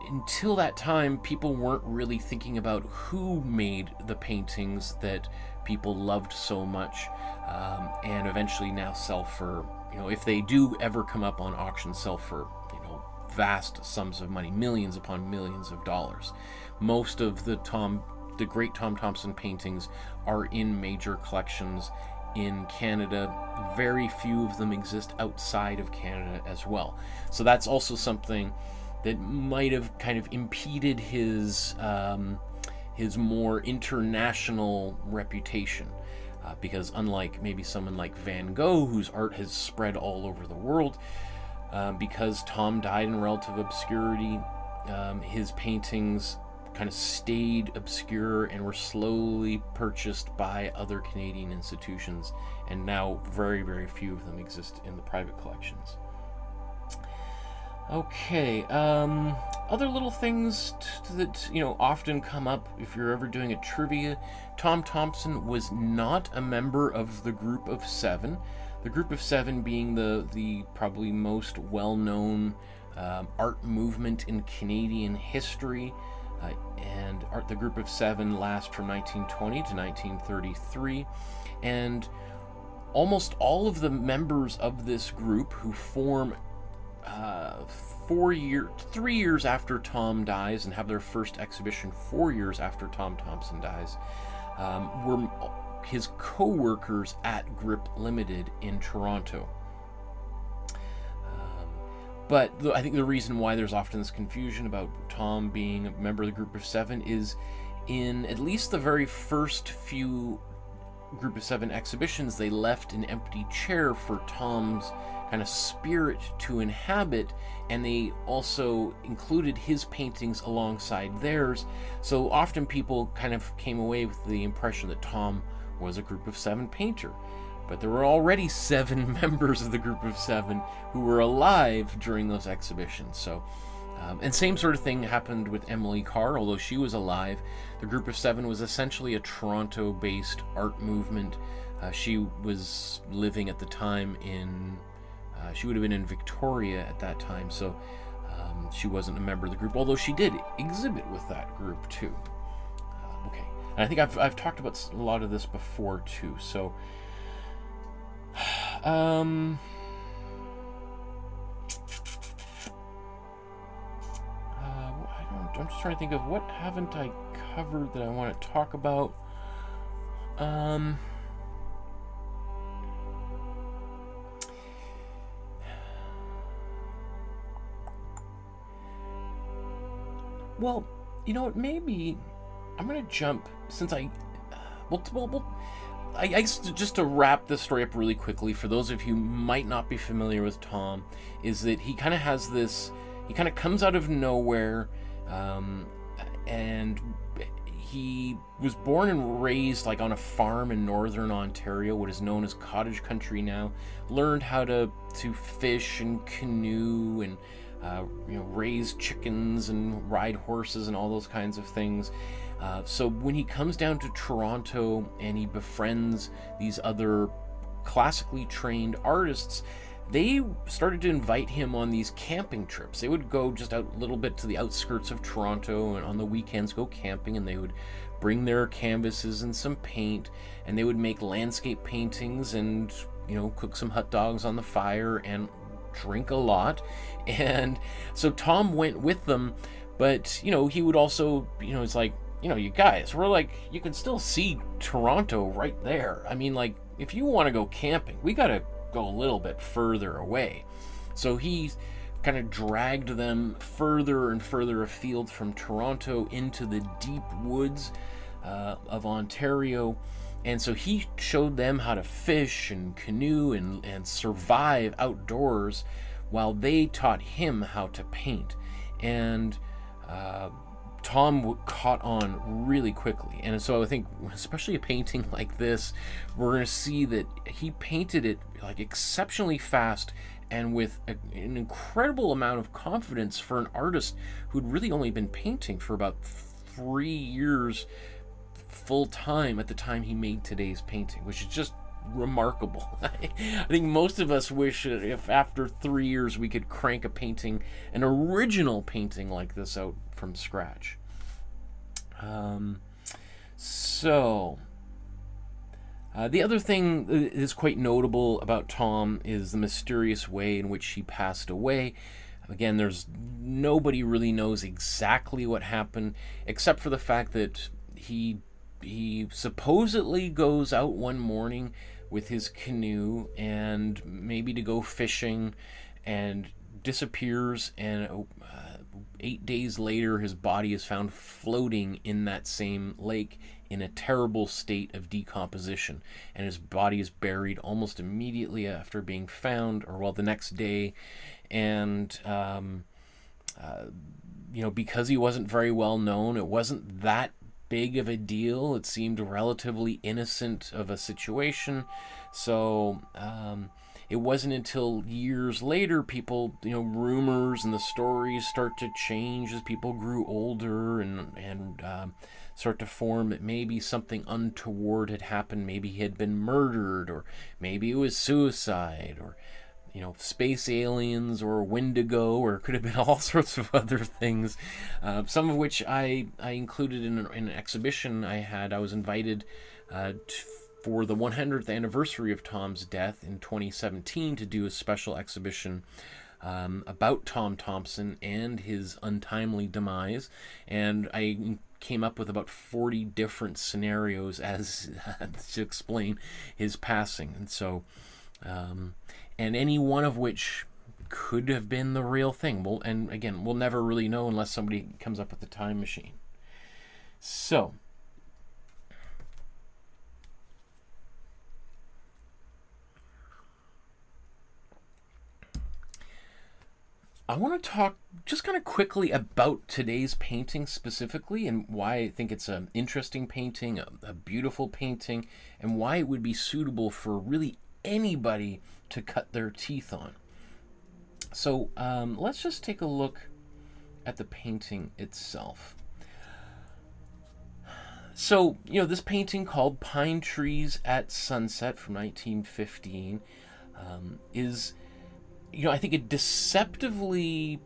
until that time, people weren't really thinking about who made the paintings that people loved so much, and eventually now sell for, if they do ever come up on auction, sell for vast sums of money, millions upon millions of dollars. Most of the great Tom Thomson paintings are in major collections in Canada. Very few of them exist outside of Canada as well. So that's also something that might have kind of impeded his more international reputation. Because unlike maybe someone like Van Gogh, whose art has spread all over the world, because Tom died in relative obscurity, his paintings kind of stayed obscure and were slowly purchased by other Canadian institutions, and now very, very few of them exist in the private collections. Okay, other little things that often come up if you're ever doing a trivia. Tom Thomson was not a member of the Group of 7. The Group of Seven being the probably most well-known art movement in Canadian history. And the Group of Seven lasts from 1920 to 1933. And almost all of the members of this group, who form 3 years after Tom dies and have their first exhibition 4 years after Tom Thomson dies, were his co-workers at Grip Limited in Toronto. But I think the reason why there's often this confusion about Tom being a member of the Group of Seven is in at least the very first few Group of Seven exhibitions, they left an empty chair for Tom's kind of spirit to inhabit, and they also included his paintings alongside theirs. So often people kind of came away with the impression that Tom was a Group of Seven painter. But there were already 7 members of the Group of Seven who were alive during those exhibitions. So, and same sort of thing happened with Emily Carr. Although she was alive, the Group of Seven was essentially a Toronto-based art movement. She was living at the time in, she would have been in Victoria at that time, so she wasn't a member of the group, although she did exhibit with that group too. Okay, and I think I've talked about a lot of this before too, so I'm just trying to think of what haven't I covered that I want to talk about. Well, you know what, maybe I'm going to jump, since I guess just to wrap this story up really quickly, for those of you who might not be familiar with Tom, is that he kind of has this, he kind of comes out of nowhere, and he was born and raised like on a farm in northern Ontario, what is known as cottage country now. Learned how to fish and canoe and raise chickens and ride horses and all those kinds of things. So when he comes down to Toronto and he befriends these other classically trained artists, they started to invite him on these camping trips. They would go just out a little bit to the outskirts of Toronto and on the weekends go camping, and they would bring their canvases and some paint, and they would make landscape paintings and, cook some hot dogs on the fire and drink a lot. And so Tom went with them, but he would also, it's like, you guys, we're like, you can still see Toronto right there. I mean, like, if you want to go camping, we gotta go a little bit further away. So he kind of dragged them further and further afield from Toronto into the deep woods of Ontario. And so he showed them how to fish and canoe and survive outdoors, while they taught him how to paint. And Tom caught on really quickly. And so I think, especially a painting like this, we're going to see that he painted it like exceptionally fast and with an incredible amount of confidence for an artist who'd really only been painting for about 3 years full time at the time he made today's painting, which is just remarkable. I think most of us wish that if after 3 years we could crank a painting, an original painting like this, out from scratch. The other thing that is quite notable about Tom is the mysterious way in which he passed away. Again, nobody really knows exactly what happened, except for the fact that he supposedly goes out one morning with his canoe and maybe to go fishing, and disappears, and 8 days later his body is found floating in that same lake in a terrible state of decomposition, and his body is buried almost immediately after being found, or the next day. And because he wasn't very well known, it wasn't that big of a deal. It seemed relatively innocent of a situation. So it wasn't until years later people, rumors and the stories start to change as people grew older, and start to form that maybe something untoward had happened. Maybe he had been murdered, or maybe it was suicide, or space aliens, or Wendigo, or it could have been all sorts of other things, some of which I included in an exhibition I had. I was invited for the 100th anniversary of Tom's death in 2017 to do a special exhibition about Tom Thomson and his untimely demise, and I came up with about 40 different scenarios as to explain his passing. And so and any one of which could have been the real thing. And again, we'll never really know unless somebody comes up with a time machine. So I want to talk just kind of quickly about today's painting specifically, and why I think it's an interesting painting, a beautiful painting, and why it would be suitable for really anybody to cut their teeth on. So let's just take a look at the painting itself. So, this painting called Pine Trees at Sunset from 1915 is, I think, a deceptively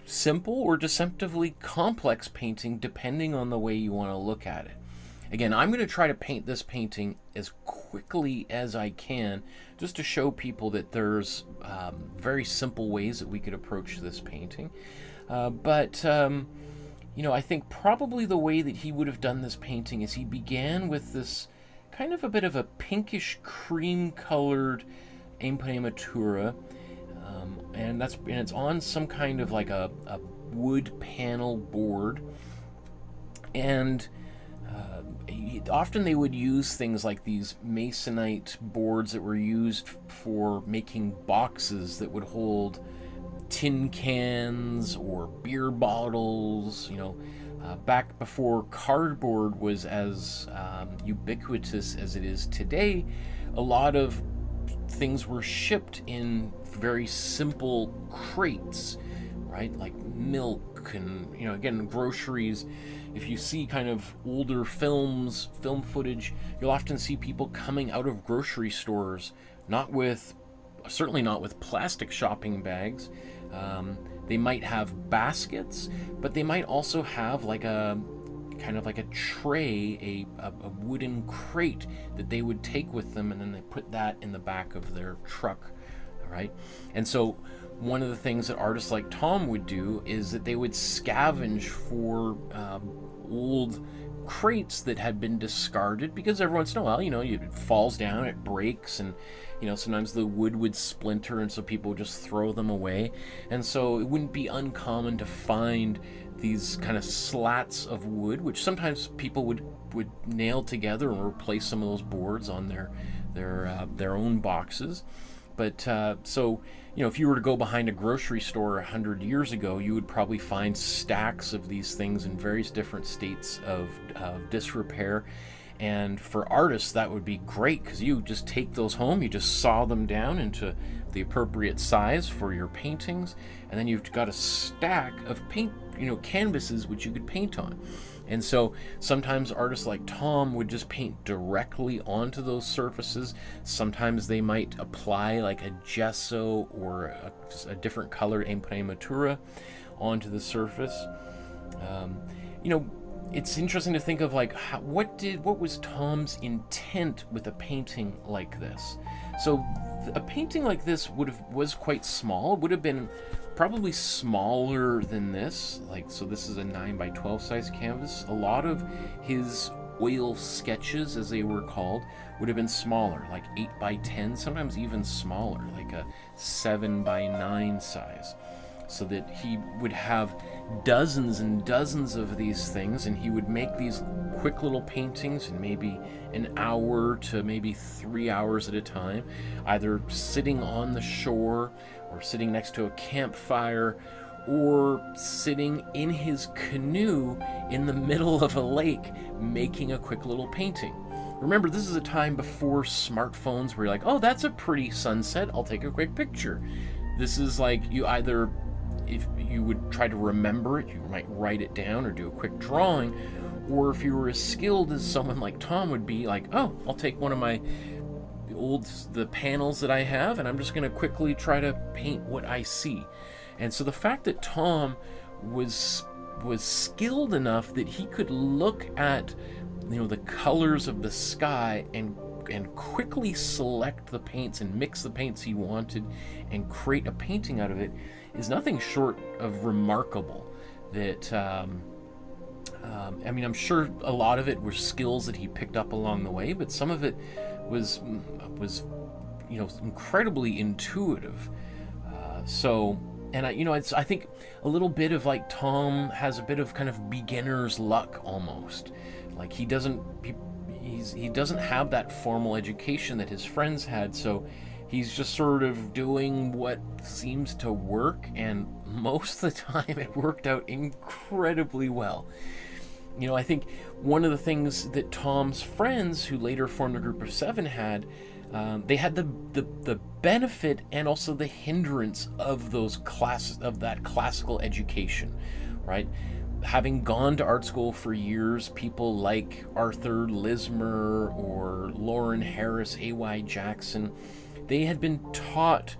simple or deceptively complex painting, depending on the way you want to look at it. Again, I'm going to try to paint this painting as quickly as I can, just to show people that there's very simple ways that we could approach this painting. But I think probably the way that he would have done this painting is he began with this kind of a bit of a pinkish cream-colored Imprimatura, and it's on some kind of like a wood panel board, and often they would use things like these masonite boards that were used for making boxes that would hold tin cans or beer bottles, back before cardboard was as ubiquitous as it is today. A lot of things were shipped in very simple crates, right? Like milk and, again, groceries. If you see kind of older film footage, you'll often see people coming out of grocery stores, certainly not with plastic shopping bags. They might have baskets, but they might also have like a kind of like a tray, a wooden crate that they would take with them, and then they put that in the back of their truck, right? And so one of the things that artists like Tom would do is that they would scavenge for old crates that had been discarded, because every once in a while, it falls down, it breaks, and sometimes the wood would splinter, and so people would just throw them away. And so it wouldn't be uncommon to find these kind of slats of wood, which sometimes people would nail together and replace some of those boards on their own boxes. But so if you were to go behind a grocery store 100 years ago, you would probably find stacks of these things in various different states of disrepair. And for artists, that would be great, because you just take those home, you just saw them down into the appropriate size for your paintings, and then you've got a stack of canvases which you could paint on. And so sometimes artists like Tom would just paint directly onto those surfaces. Sometimes they might apply like a gesso or a different colored Imprimatura onto the surface. It's interesting to think of like what was Tom's intent with a painting like this. So a painting like this was quite small. It would have been probably smaller than this. So this is a 9x12 size canvas. A lot of his oil sketches, as they were called, would have been smaller, like 8x10, sometimes even smaller, like a 7x9 size. So that he would have dozens and dozens of these things, and he would make these quick little paintings in maybe an hour to maybe 3 hours at a time, either sitting on the shore or sitting next to a campfire or sitting in his canoe in the middle of a lake making a quick little painting. Remember, this is a time before smartphones where you're like, oh, that's a pretty sunset, I'll take a quick picture. This is like, if you would try to remember it, you might write it down or do a quick drawing, or if you were as skilled as someone like Tom would be, like, oh, I'll take one of my the panels that I have, and I'm just going to quickly try to paint what I see. And so the fact that Tom was skilled enough that he could look at, you know, the colors of the sky and quickly select the paints and mix the paints he wanted and create a painting out of it is nothing short of remarkable. That I mean, I'm sure a lot of it were skills that he picked up along the way, but some of it was you know, incredibly intuitive. And I think a little bit of, like, Tom has a bit of kind of beginner's luck almost. Like, he doesn't have that formal education that his friends had, so he's just sort of doing what seems to work, and most of the time it worked out incredibly well. You know, I think one of the things that Tom's friends, who later formed a group of 7, had, they had the benefit and also the hindrance of that classical education, right? Having gone to art school for years, people like Arthur Lismer or Lauren Harris, A.Y. Jackson, they had been taught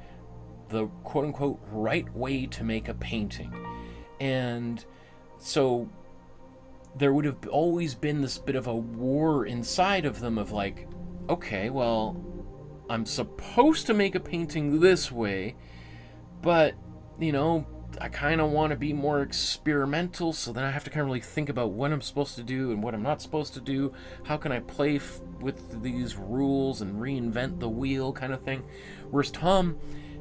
the quote-unquote right way to make a painting. And so there would have always been this bit of a war inside of them of, like, okay, well, I'm supposed to make a painting this way, but, you know, I kind of want to be more experimental, so then I have to kind of really think about what I'm supposed to do and what I'm not supposed to do. How can I play with these rules and reinvent the wheel, kind of thing. Whereas Tom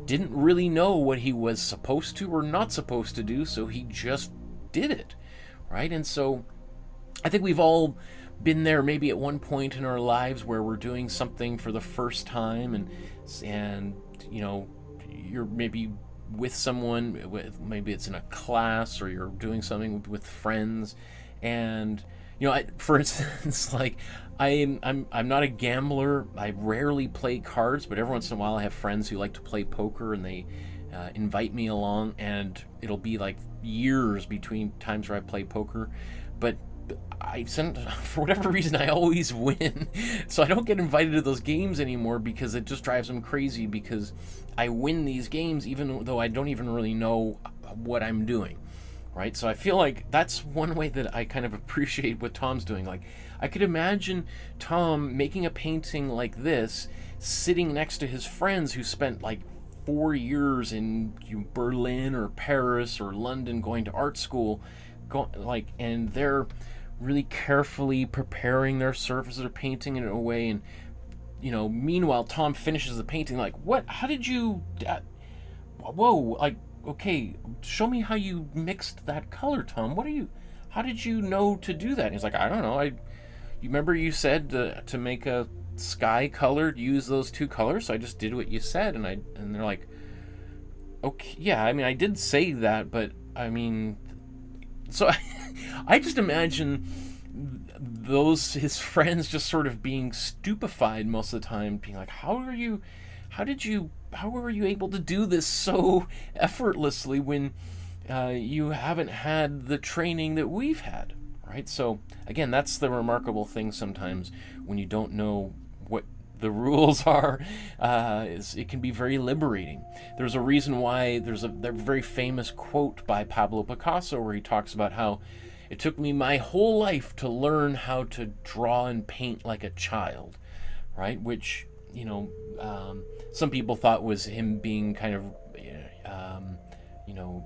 didn't really know what he was supposed to or not supposed to do, so he just did it, right? And so I think we've all been there maybe at one point in our lives where we're doing something for the first time, and you know, you're maybe with someone, maybe it's in a class, or you're doing something with friends, and you know, for instance, like, I'm not a gambler. I rarely play cards, but every once in a while I have friends who like to play poker, and they invite me along, and it'll be like years between times where I play poker, but for whatever reason, I always win. So I don't get invited to those games anymore, because it just drives them crazy, because I win these games even though I don't even really know what I'm doing, right? So I feel like that's one way that I kind of appreciate what Tom's doing. Like, I could imagine Tom making a painting like this, sitting next to his friends who spent like 4 years in Berlin or Paris or London going to art school, and they're really carefully preparing their surfaces or painting it in a way, and you know, meanwhile Tom finishes the painting like, what, how did you, whoa, like, okay, show me how you mixed that color, Tom. How did you know to do that? And he's like, I don't know, you remember you said to make a sky color, use those 2 colors, so I just did what you said. And they're like, okay, yeah, I mean, I did say that, but I mean, so I just imagine his friends just sort of being stupefied most of the time, being like, how were you able to do this so effortlessly when you haven't had the training that we've had, right? So again, that's the remarkable thing sometimes when you don't know what the rules are. It can be very liberating. There's a reason why there's a very famous quote by Pablo Picasso where he talks about how it took me my whole life to learn how to draw and paint like a child, right? Which, you know, some people thought was him being kind of, you know,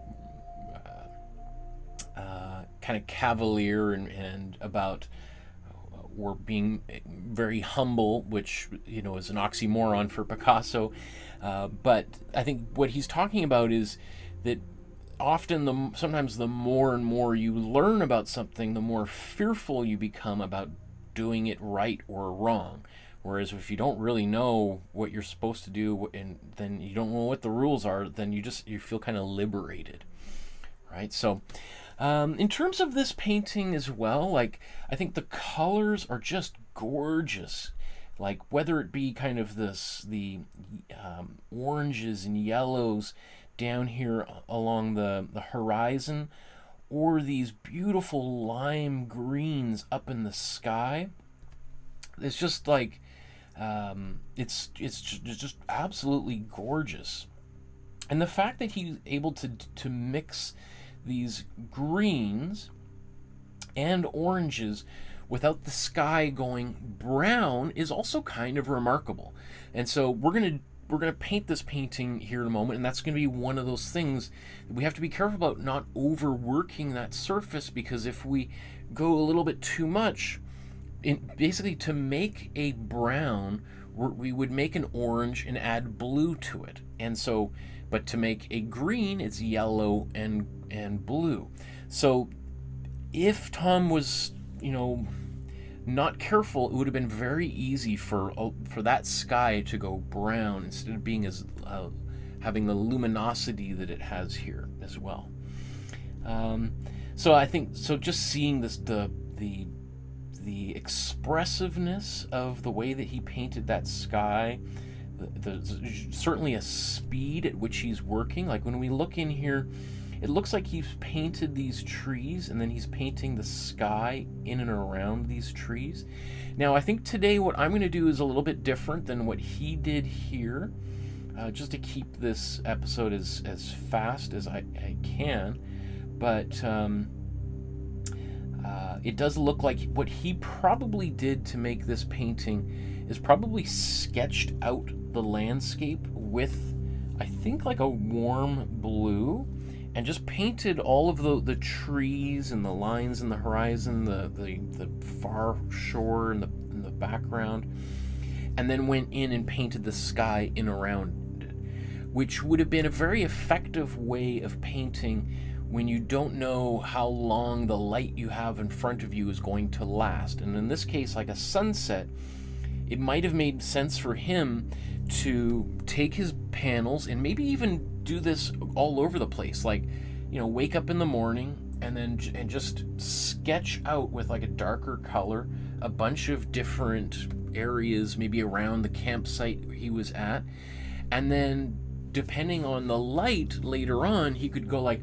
kind of cavalier and about, or being very humble, which, you know, is an oxymoron for Picasso. But I think what he's talking about is that often, sometimes the more and more you learn about something, the more fearful you become about doing it right or wrong. Whereas if you don't really know what you're supposed to do, and then you don't know what the rules are, then you feel kind of liberated, right? So in terms of this painting as well, like, I think the colors are just gorgeous. Like, whether it be kind of the oranges and yellows down here along the horizon, or these beautiful lime greens up in the sky. It's just like, it's just absolutely gorgeous. And the fact that he's able to mix these greens and oranges without the sky going brown is also kind of remarkable. And so we're gonna paint this painting here in a moment, and that's gonna be one of those things that we have to be careful about, not overworking that surface, because if we go a little bit too much, basically to make a brown, we would make an orange and add blue to it. And so, but to make a green, it's yellow and blue. So if Tom was, not careful, it would have been very easy for that sky to go brown instead of being as having the luminosity that it has here as well. So I think, just seeing this, the expressiveness of the way that he painted that sky, certainly a speed at which he's working. Like when we look in here, it looks like he's painted these trees and then he's painting the sky in and around these trees. Now I think today what I'm going to do is a little bit different than what he did here, just to keep this episode as fast as I can. But it does look like what he probably did to make this painting is probably sketched out the landscape with, I think, like a warm blue, and just painted all of the trees and the lines in the horizon, the far shore in the background, and then went in and painted the sky in around it, which would have been a very effective way of painting when you don't know how long the light you have in front of you is going to last. And in this case, like a sunset, it might have made sense for him to take his panels and maybe even do this all over the place, like, wake up in the morning and just sketch out with like a darker color a bunch of different areas maybe around the campsite he was at, and then depending on the light later on, he could go like,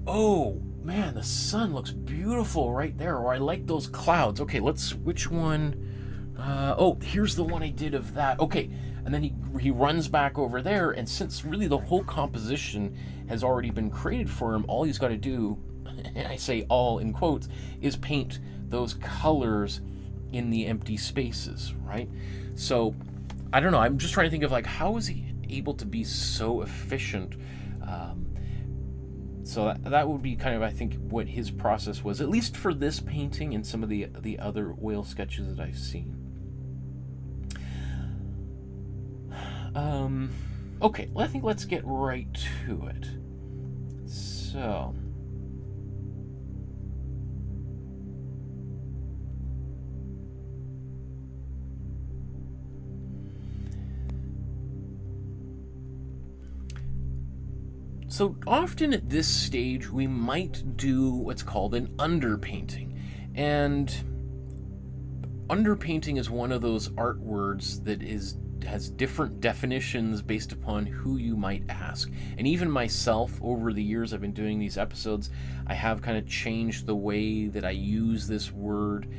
oh man, the sun looks beautiful right there, or I like those clouds. Okay, which one? Oh, here's the one I did of that. Okay, and then he runs back over there, and since really the whole composition has already been created for him, all he's got to do, and I say all in quotes, is paint those colors in the empty spaces, right? So, I don't know, I'm just trying to think of like, how is he able to be so efficient? So that would be kind of, I think, what his process was, at least for this painting and some of the other oil sketches that I've seen. Okay, I think let's get right to it. So, often at this stage we might do what's called an underpainting. And underpainting is one of those art words that has different definitions based upon who you might ask. And even myself, over the years I've been doing these episodes, I have kind of changed the way that I use this word.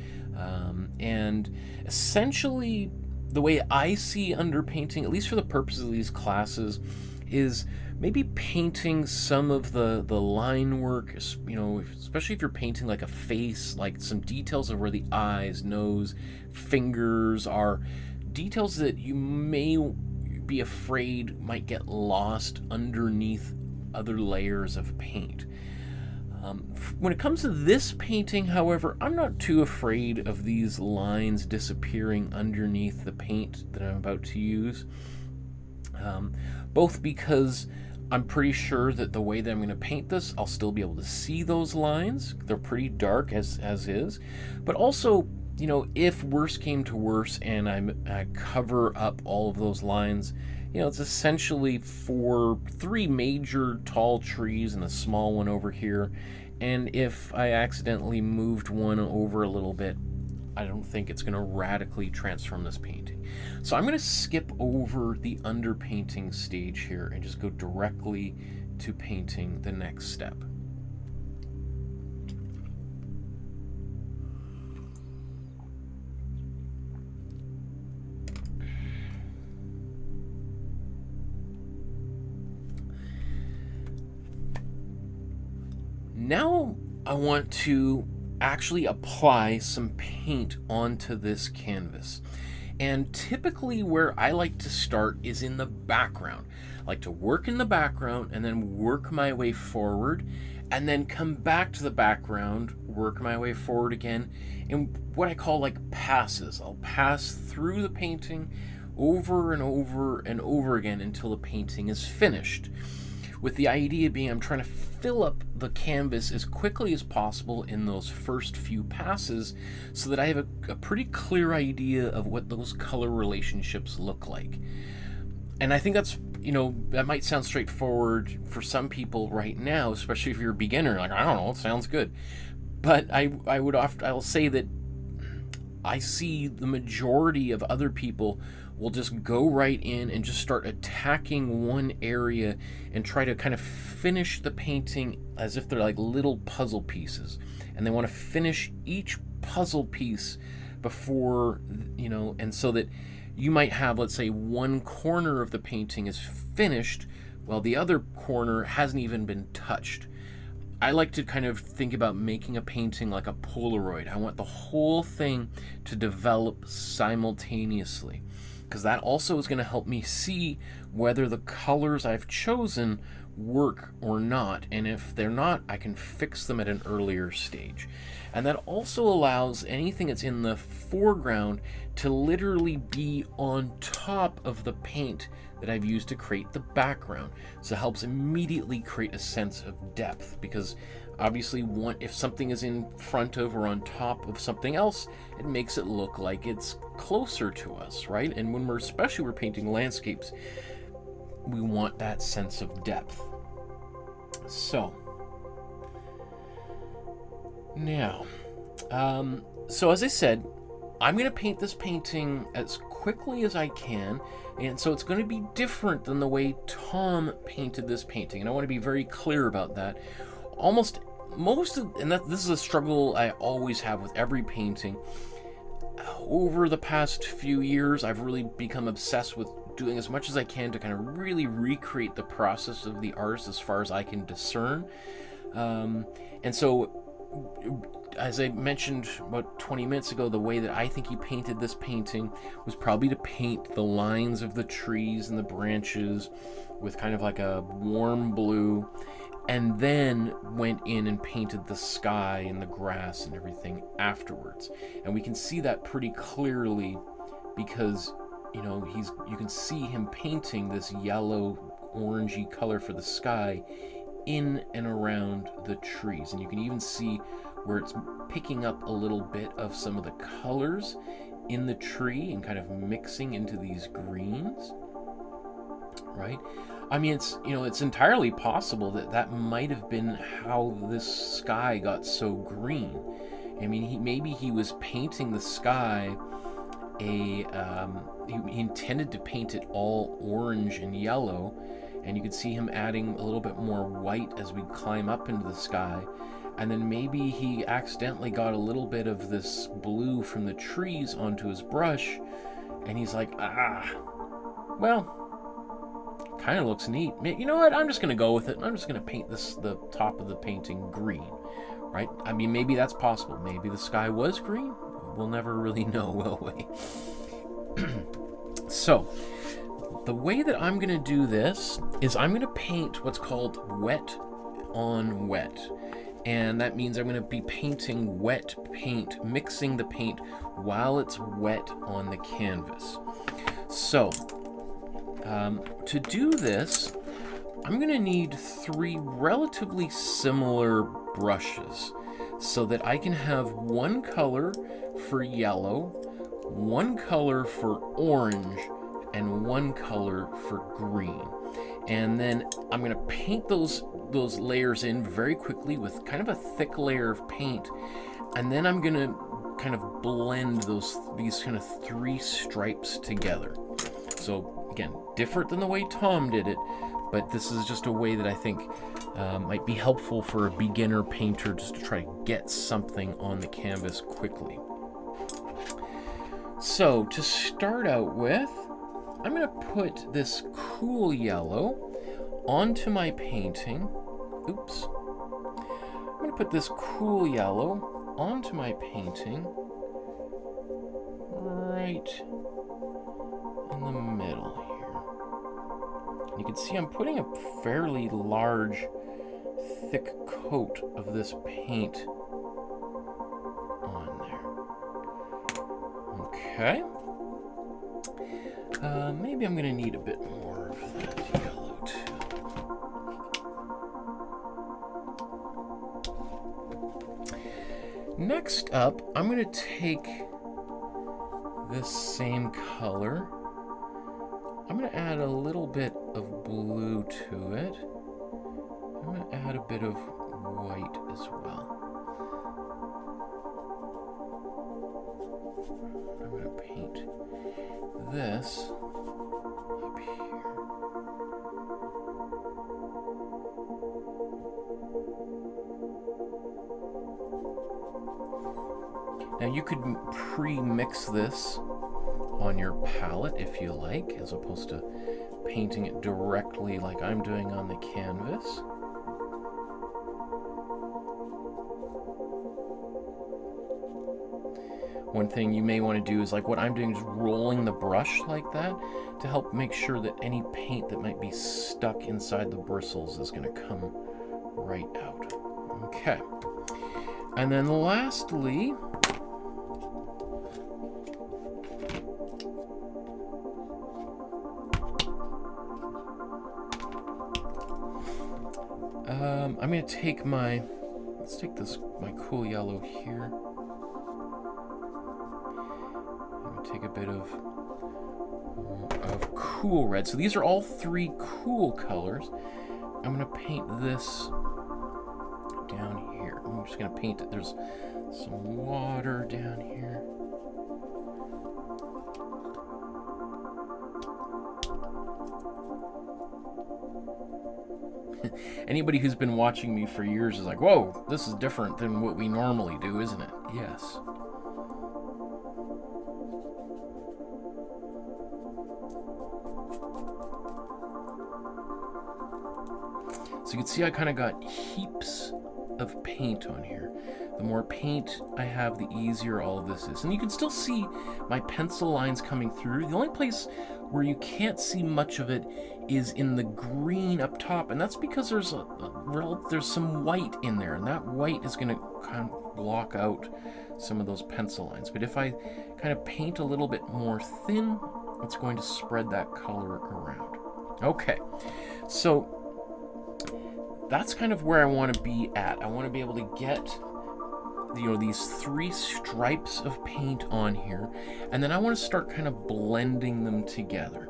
And essentially, the way I see underpainting, at least for the purposes of these classes, is maybe painting some of the line work, especially if you're painting like a face, like some details of where the eyes, nose, fingers are, details that you may be afraid might get lost underneath other layers of paint. When it comes to this painting, however, I'm not too afraid of these lines disappearing underneath the paint that I'm about to use. Both because I'm pretty sure that the way that I'm going to paint this, I'll still be able to see those lines. They're pretty dark as is. But also, if worse came to worse and I cover up all of those lines, it's essentially for 3 major tall trees and a small one over here. And if I accidentally moved one over a little bit, I don't think it's going to radically transform this painting. So I'm going to skip over the underpainting stage here and just go directly to painting the next step. Now I want to actually apply some paint onto this canvas. And typically where I like to start is in the background. I like to work in the background and then work my way forward, and then come back to the background, work my way forward again in what I call like passes. I'll pass through the painting over and over and over again until the painting is finished, with the idea being I'm trying to fill up the canvas as quickly as possible in those first few passes so that I have a pretty clear idea of what those color relationships look like. And I think that's, you know, that might sound straightforward for some people right now, especially if you're a beginner, like, I don't know, it sounds good. But I'll say that I see the majority of other people will just go right in and just start attacking one area and try to kind of finish the painting as if they're like little puzzle pieces. And they want to finish each puzzle piece before, you know, and so that you might have, let's say, one corner of the painting is finished while the other corner hasn't even been touched. I like to kind of think about making a painting like a Polaroid. I want the whole thing to develop simultaneously, because that also is going to help me see whether the colors I've chosen work or not, and if they're not, I can fix them at an earlier stage. And that also allows anything that's in the foreground to literally be on top of the paint that I've used to create the background. So it helps immediately create a sense of depth, because obviously if something is in front of or on top of something else, it makes it look like it's closer to us, right? And when especially we're painting landscapes, we want that sense of depth. So now, so as I said, I'm going to paint this painting as quickly as I can, and so it's going to be different than the way Tom painted this painting, and I want to be very clear about that. This is a struggle I always have with every painting. Over the past few years, I've really become obsessed with doing as much as I can to kind of really recreate the process of the artist as far as I can discern. And so, as I mentioned about 20 minutes ago, the way that I think he painted this painting was probably to paint the lines of the trees and the branches with kind of like a warm blue, and then went in and painted the sky and the grass and everything afterwards. And we can see that pretty clearly because, you know, you can see him painting this yellow orangey color for the sky in and around the trees, and you can even see where it's picking up a little bit of some of the colors in the tree and kind of mixing into these greens, right? I mean, it's entirely possible that that might have been how this sky got so green. I mean, maybe he was painting the sky he intended to paint it all orange and yellow, and you can see him adding a little bit more white as we climb up into the sky. And then maybe he accidentally got a little bit of this blue from the trees onto his brush, and he's like, well, kind of looks neat. You know what? I'm just going to go with it. I'm just going to paint the top of the painting green, right? I mean, maybe that's possible. Maybe the sky was green. We'll never really know, will we? So, the way that I'm going to do this is I'm going to paint what's called wet on wet. And that means I'm going to be painting wet paint, mixing the paint while it's wet on the canvas. So, to do this, I'm going to need 3 relatively similar brushes so that I can have one color for yellow, one color for orange, and one color for green. And then I'm going to paint those layers in very quickly with kind of a thick layer of paint, and then I'm going to kind of blend these kind of 3 stripes together. So again, different than the way Tom did it, but this is just a way that I think might be helpful for a beginner painter, just to try to get something on the canvas quickly. So to start out with, I'm going to put this cool yellow onto my painting. Oops. I'm going put this cool yellow onto my painting right in the middle here. You can see I'm putting a fairly large, thick coat of this paint on there. Okay. Maybe I'm going to need a bit more of that yellow too. Next up, I'm going to take this same color. I'm going to add a little bit of blue to it. I'm going to add a bit of white as well. I'm going to paint this up here. Now you could pre-mix this on your palette if you like, as opposed to painting it directly like I'm doing on the canvas. One thing you may want to do is, like what I'm doing, is rolling the brush like that to help make sure that any paint that might be stuck inside the bristles is going to come right out. Okay. And then lastly, I'm going to take my, let's take this, my cool yellow here. I'm going to take a bit of cool red. So these are all three cool colors. I'm going to paint this down here. I'm just going to paint it. There's some water down here. Anybody who's been watching me for years is like, whoa, this is different than what we normally do, isn't it? Yes. So you can see I kind of got heaps of paint on here. The more paint I have, the easier all of this is. And you can still see my pencil lines coming through. The only place where you can't see much of it is in the green up top, and that's because there's there's some white in there, and that white is going to kind of block out some of those pencil lines. But if I kind of paint a little bit more thin, it's going to spread that color around. Okay, so that's kind of where I want to be at. I want to be able to get, you know, these three stripes of paint on here, and then I want to start kind of blending them together.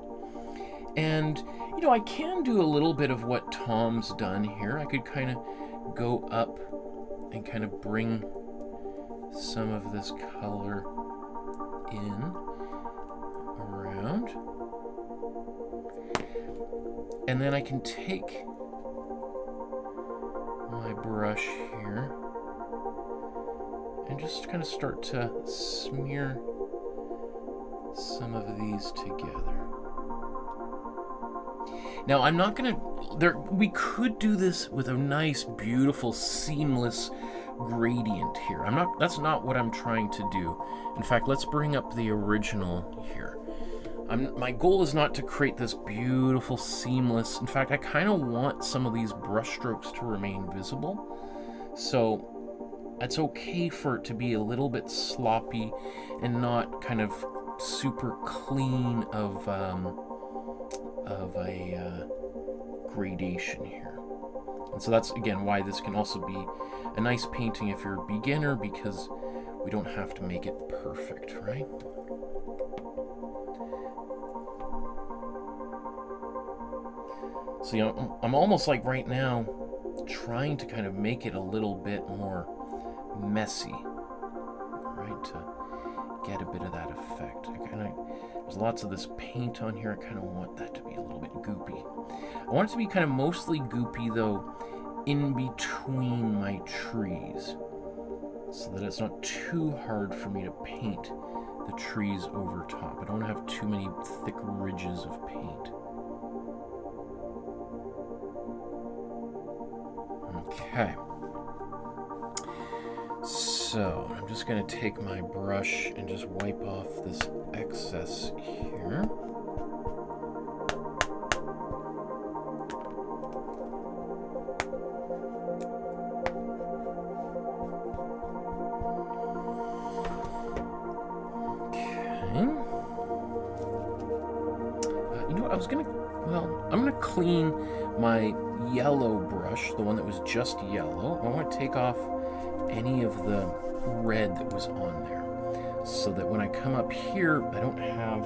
And, you know, I can do a little bit of what Tom's done here. I could kind of go up and kind of bring some of this color in around. And then I can take my brush here and just kind of start to smear some of these together. Now, I'm not gonna, we could do this with a nice, beautiful, seamless gradient here. That's not what I'm trying to do. In fact, let's bring up the original here. My goal is not to create this beautiful, seamless, in fact, I kind of want some of these brush strokes to remain visible. So it's okay for it to be a little bit sloppy and not kind of super clean of a gradation here. And so that's, again, why this can also be a nice painting if you're a beginner, because we don't have to make it perfect, right? So, you know, I'm almost like right now trying to kind of make it a little bit more messy, right, to get a bit of that effect. There's lots of this paint on here. I kind of want that to be a little bit goopy. I want it to be kind of mostly goopy, though, in between my trees, so that it's not too hard for me to paint the trees over top. I don't have too many thick ridges of paint. Okay. So I'm just going to take my brush and just wipe off this excess here. I'm gonna clean my yellow brush, the one that was just yellow. I want to take off any of the red that was on there, so that when I come up here, I don't have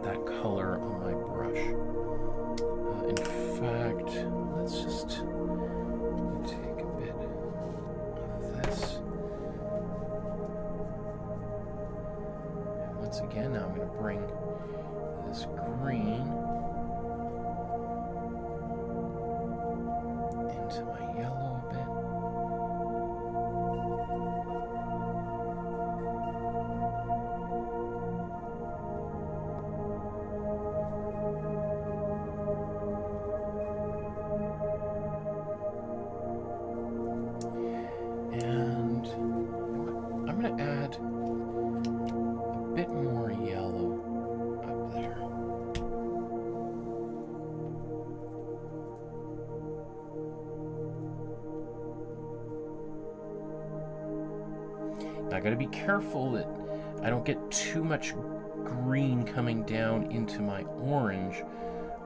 that color on my brush. In fact, let's just take a bit of this. And once again, now I'm going to bring this green into my yellow a bit. And I'm going to add a bit more yellow up there. Now I got to be careful that I don't get too much green coming down into my orange.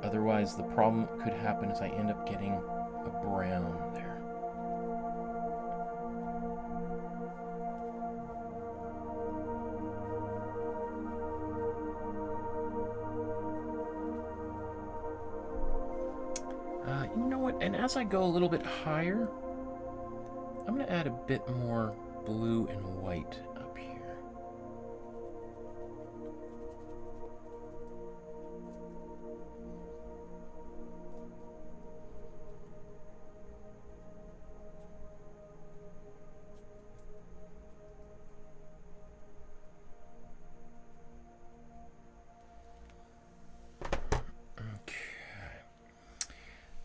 Otherwise, the problem that could happen is I end up getting a brown there. You know what? And as I go a little bit higher, I'm going to add a bit more blue and white up here.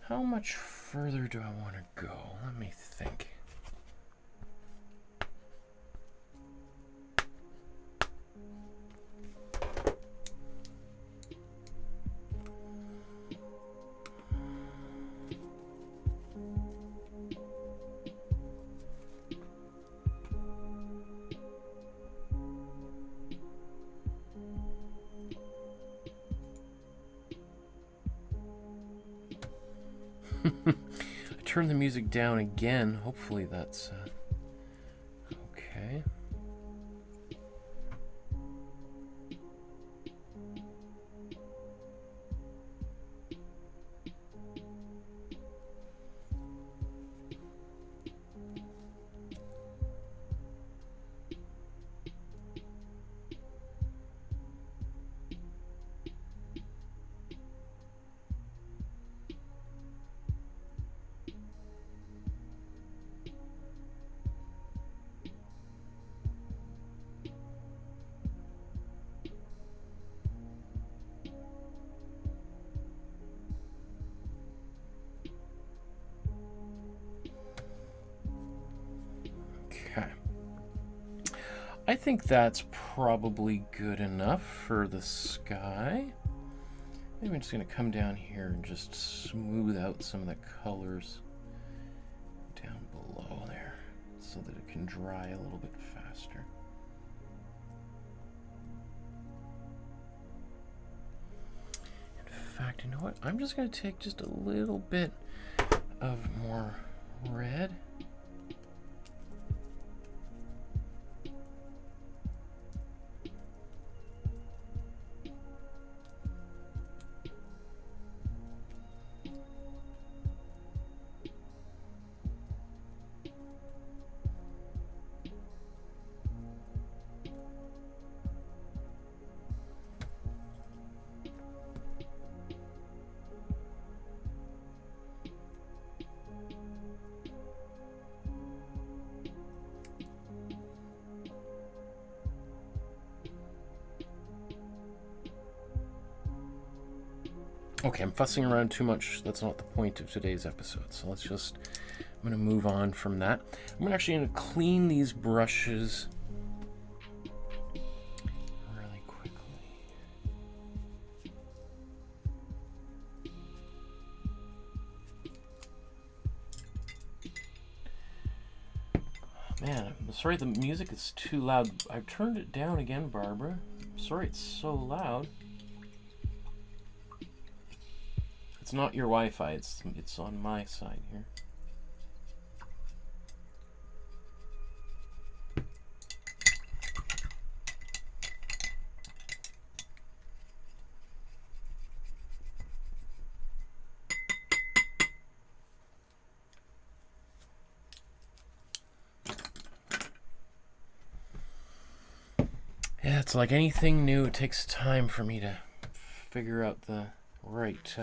How much further do I want to go? Let me think. I turned the music down again. Hopefully that's okay. I think that's probably good enough for the sky. Maybe I'm just going to come down here and just smooth out some of the colors down below there so that it can dry a little bit faster. In fact, you know what? I'm just going to take just a little bit of more red. Okay, I'm fussing around too much. That's not the point of today's episode. So let's just I'm going to move on from that. I'm actually going to clean these brushes really quickly. Man, I'm sorry the music is too loud. I've turned it down again, Barbara. I'm sorry it's so loud. It's not your Wi-Fi, it's on my side here. Yeah, it's like anything new, it takes time for me to figure out the right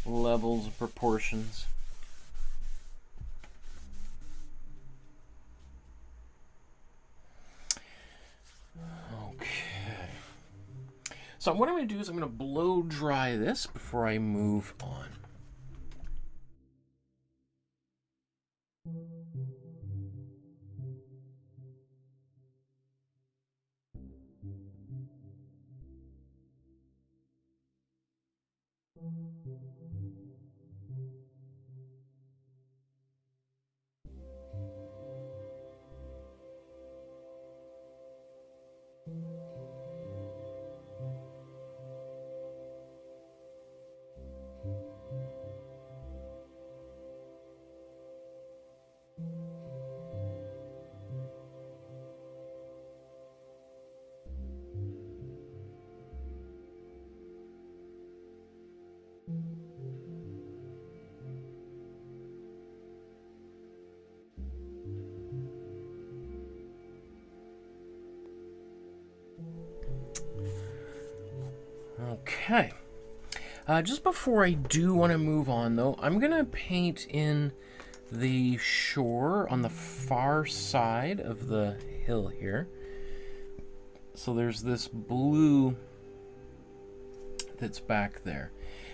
levels and proportions. Okay. So what I'm going to do is I'm going to blow dry this before I move on. Okay. Just before I do want to move on, though, I'm going to paint in the shore on the far side of the hill here. So there's this blue that's back there.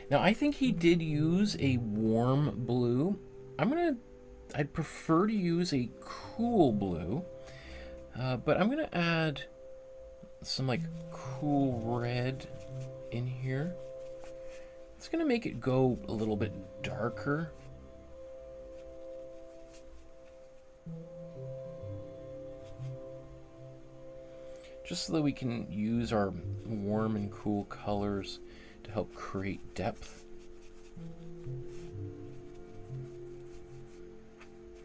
Now, I think he did use a warm blue. I'd prefer to use a cool blue, but I'm going to add some like cool red in here. It's going to make it go a little bit darker. Just so that we can use our warm and cool colors to help create depth.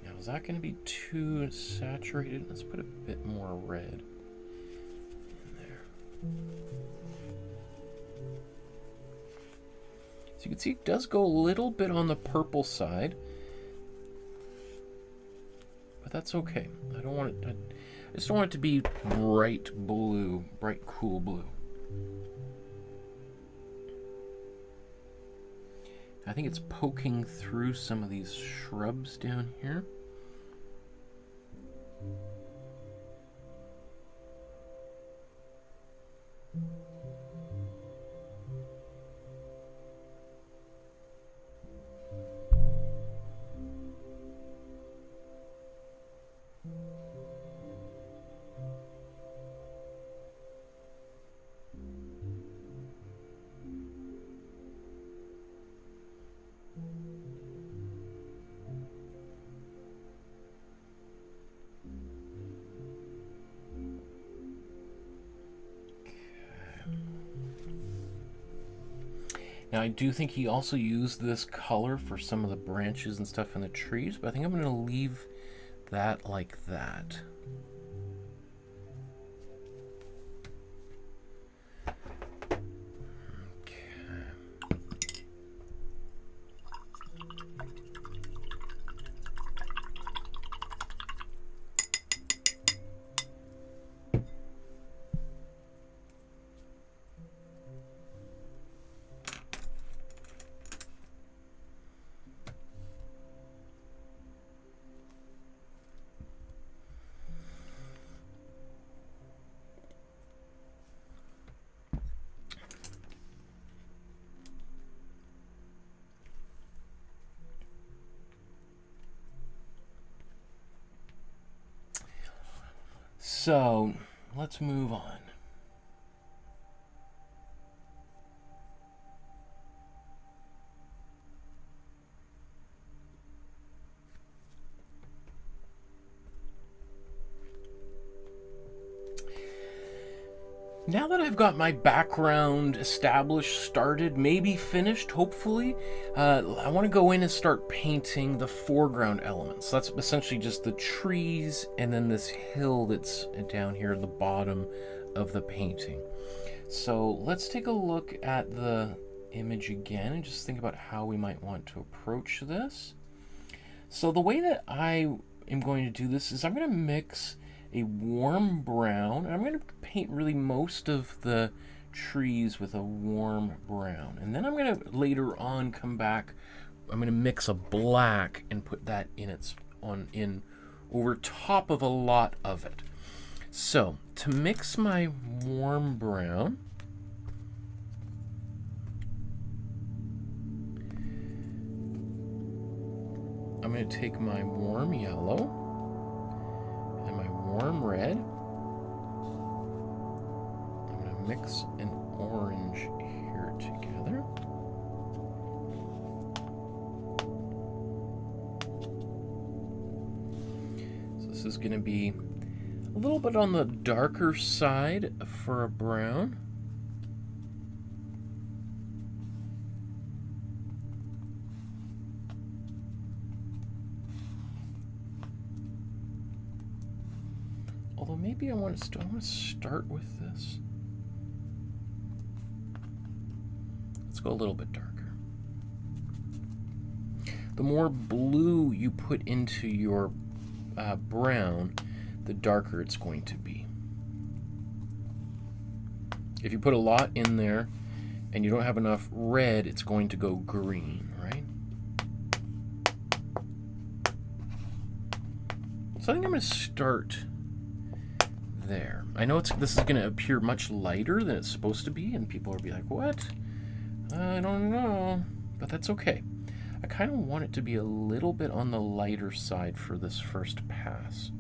Now, is that going to be too saturated? Let's put a bit more red in there. So you can see it does go a little bit on the purple side, but that's okay. I don't want it. I just don't want it to be bright blue, bright cool blue. I think it's poking through some of these shrubs down here. Now, I do think he also used this color for some of the branches and stuff in the trees, but I think I'm going to leave that like that. So let's move on. Now that I've got my background established, started, maybe finished, hopefully, I want to go in and start painting the foreground elements. That's essentially just the trees and then this hill that's down here at the bottom of the painting. So let's take a look at the image again and just think about how we might want to approach this. So the way that I am going to do this is I'm going to mix a warm brown, and I'm going to paint really most of the trees with a warm brown, and then I'm going to later on come back, I'm going to mix a black and put that in over top of a lot of it. So to mix my warm brown, I'm going to take my warm yellow and my warm red. I'm going to mix an orange here together. So this is going to be a little bit on the darker side for a brown. Although maybe I want to start with this. Let's go a little bit darker. The more blue you put into your brown, the darker it's going to be. If you put a lot in there and you don't have enough red, it's going to go green, right? So I think I'm going to start there. I know this is going to appear much lighter than it's supposed to be, and people will be like, what? I don't know, but that's okay. I kind of want it to be a little bit on the lighter side for this first pass.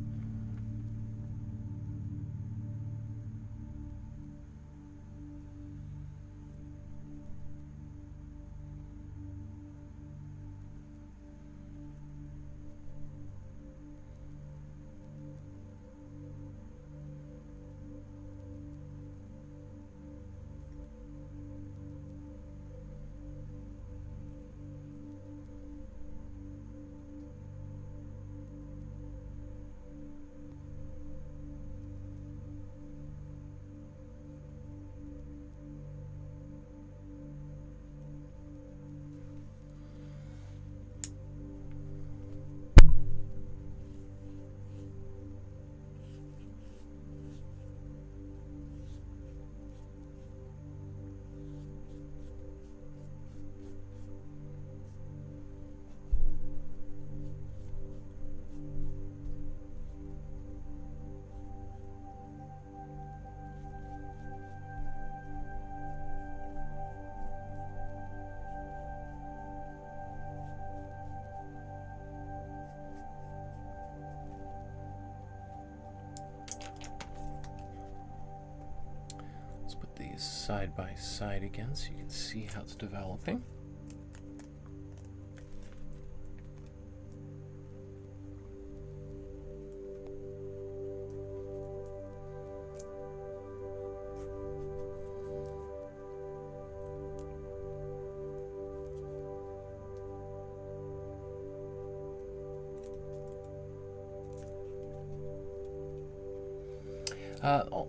These side by side again so you can see how it's developing.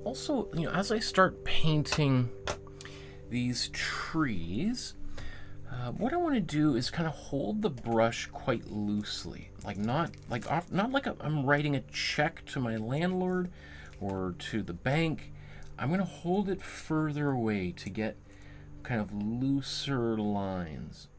Also, as I start painting these trees, what I want to do is kind of hold the brush quite loosely, not like I'm writing a check to my landlord or to the bank. I'm going to hold it further away to get kind of looser lines.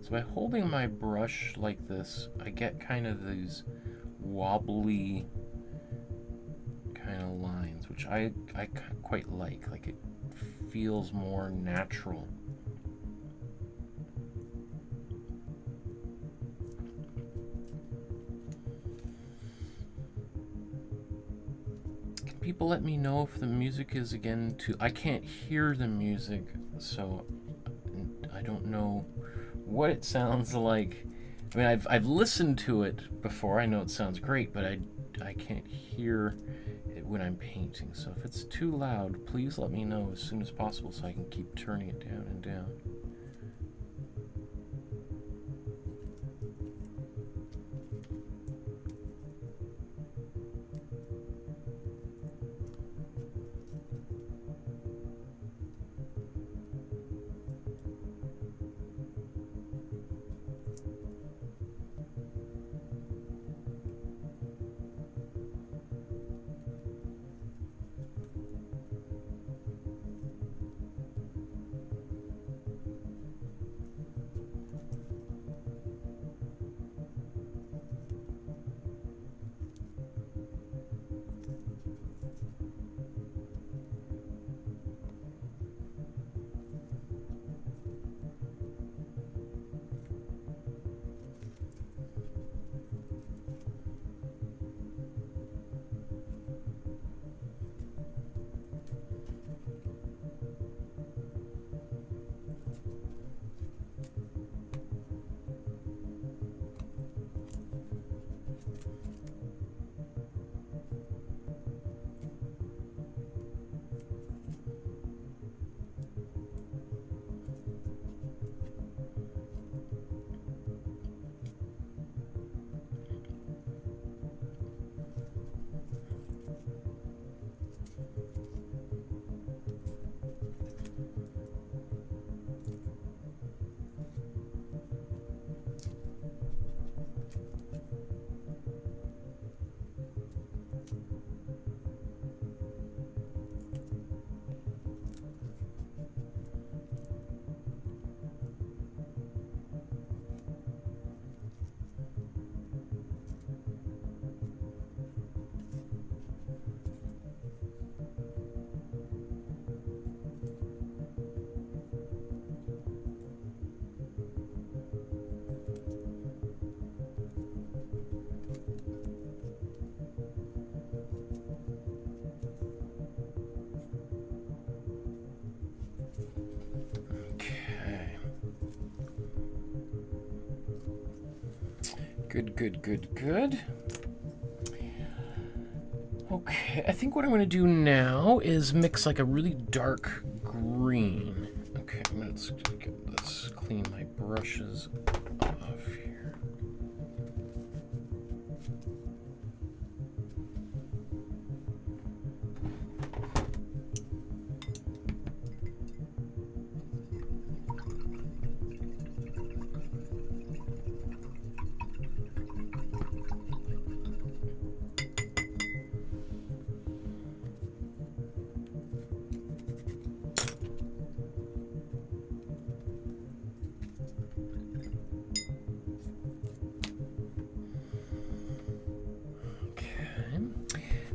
So by holding my brush like this, I get kind of these wobbly kind of lines, which I quite like. Like, it feels more natural. Can people let me know if the music is again too... I can't hear the music, so I don't know what it sounds like. I mean, I've listened to it before. I know it sounds great, but I can't hear it when I'm painting. So if it's too loud, please let me know as soon as possible so I can keep turning it down and down. Good. Okay, I think what I'm going to do now is mix like a really dark green. Okay, let's get this, clean my brushes off here.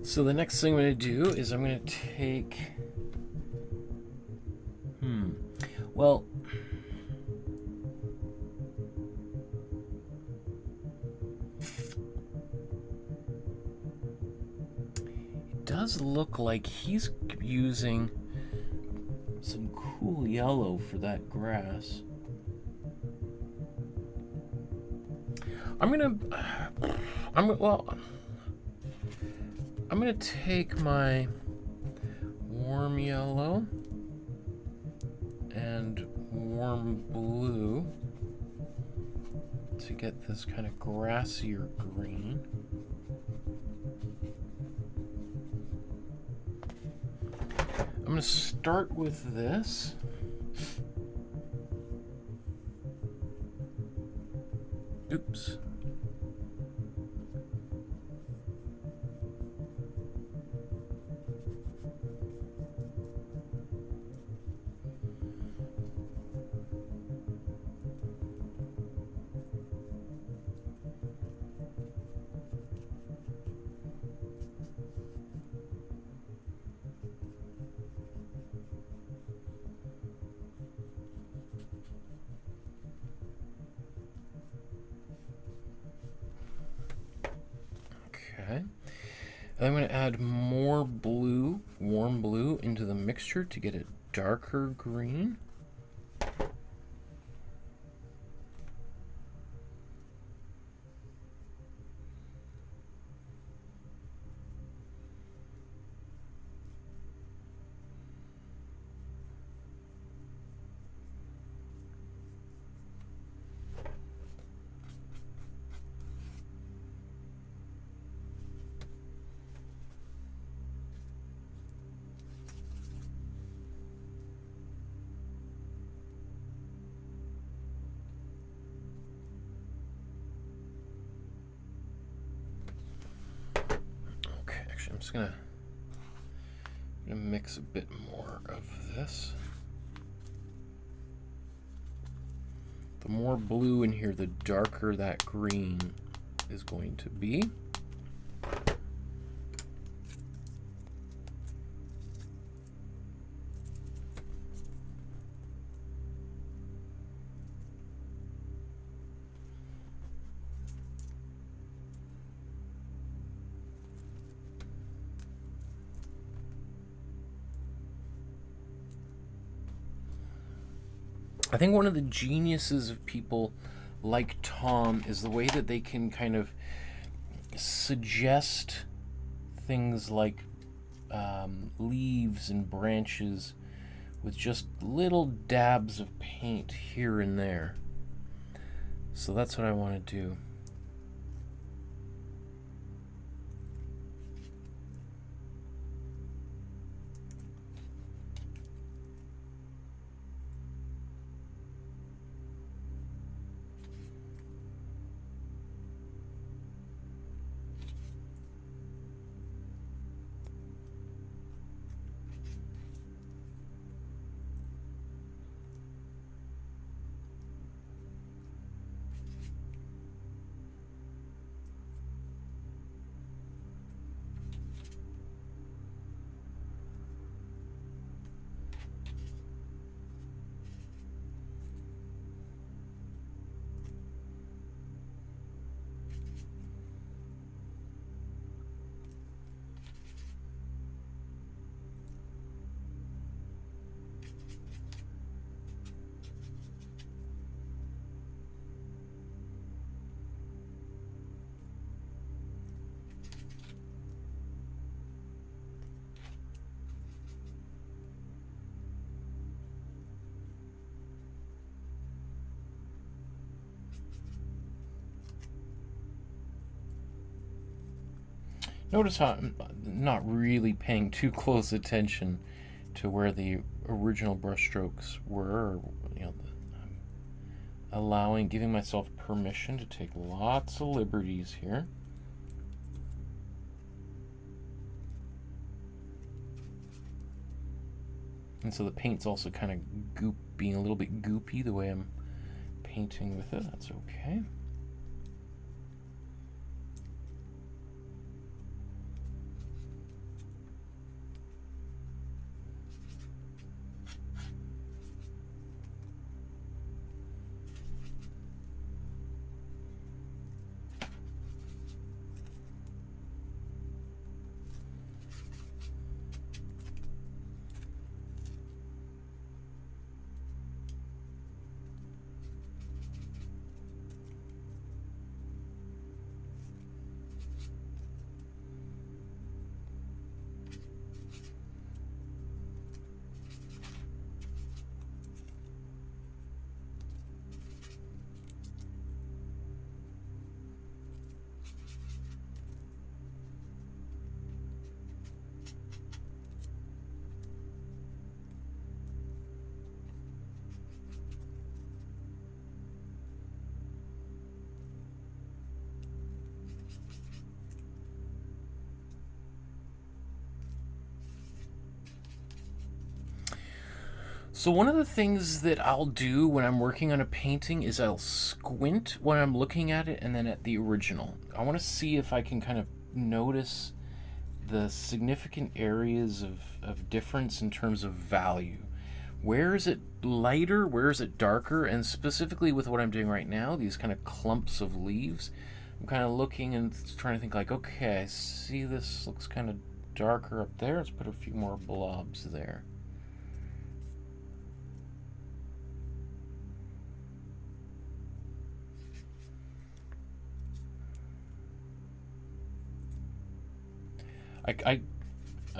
So the next thing I'm going to do is I'm going to take, well, it does look like he's using some cool yellow for that grass. I'm going to take my warm yellow and warm blue to get this kind of grassier green. I'm going to start with this. Oops. Okay. I'm going to add more blue, warm blue, into the mixture to get a darker green. I'm just gonna mix a bit more of this. The more blue in here, the darker that green is going to be. I think one of the geniuses of people like Tom is the way that they can kind of suggest things like leaves and branches with just little dabs of paint here and there. So that's what I want to do. Notice how I'm not really paying too close attention to where the original brushstrokes were, or, you know, I'm giving myself permission to take lots of liberties here. And so the paint's also kind of being a little bit goopy the way I'm painting with it. That's okay. So one of the things that I'll do when I'm working on a painting is I'll squint when I'm looking at it and then at the original. I want to see if I can kind of notice the significant areas of difference in terms of value. Where is it lighter? Where is it darker? And specifically with what I'm doing right now, these kind of clumps of leaves, I'm kind of looking and trying to think like, okay, I see this looks kind of darker up there. Let's put a few more blobs there. I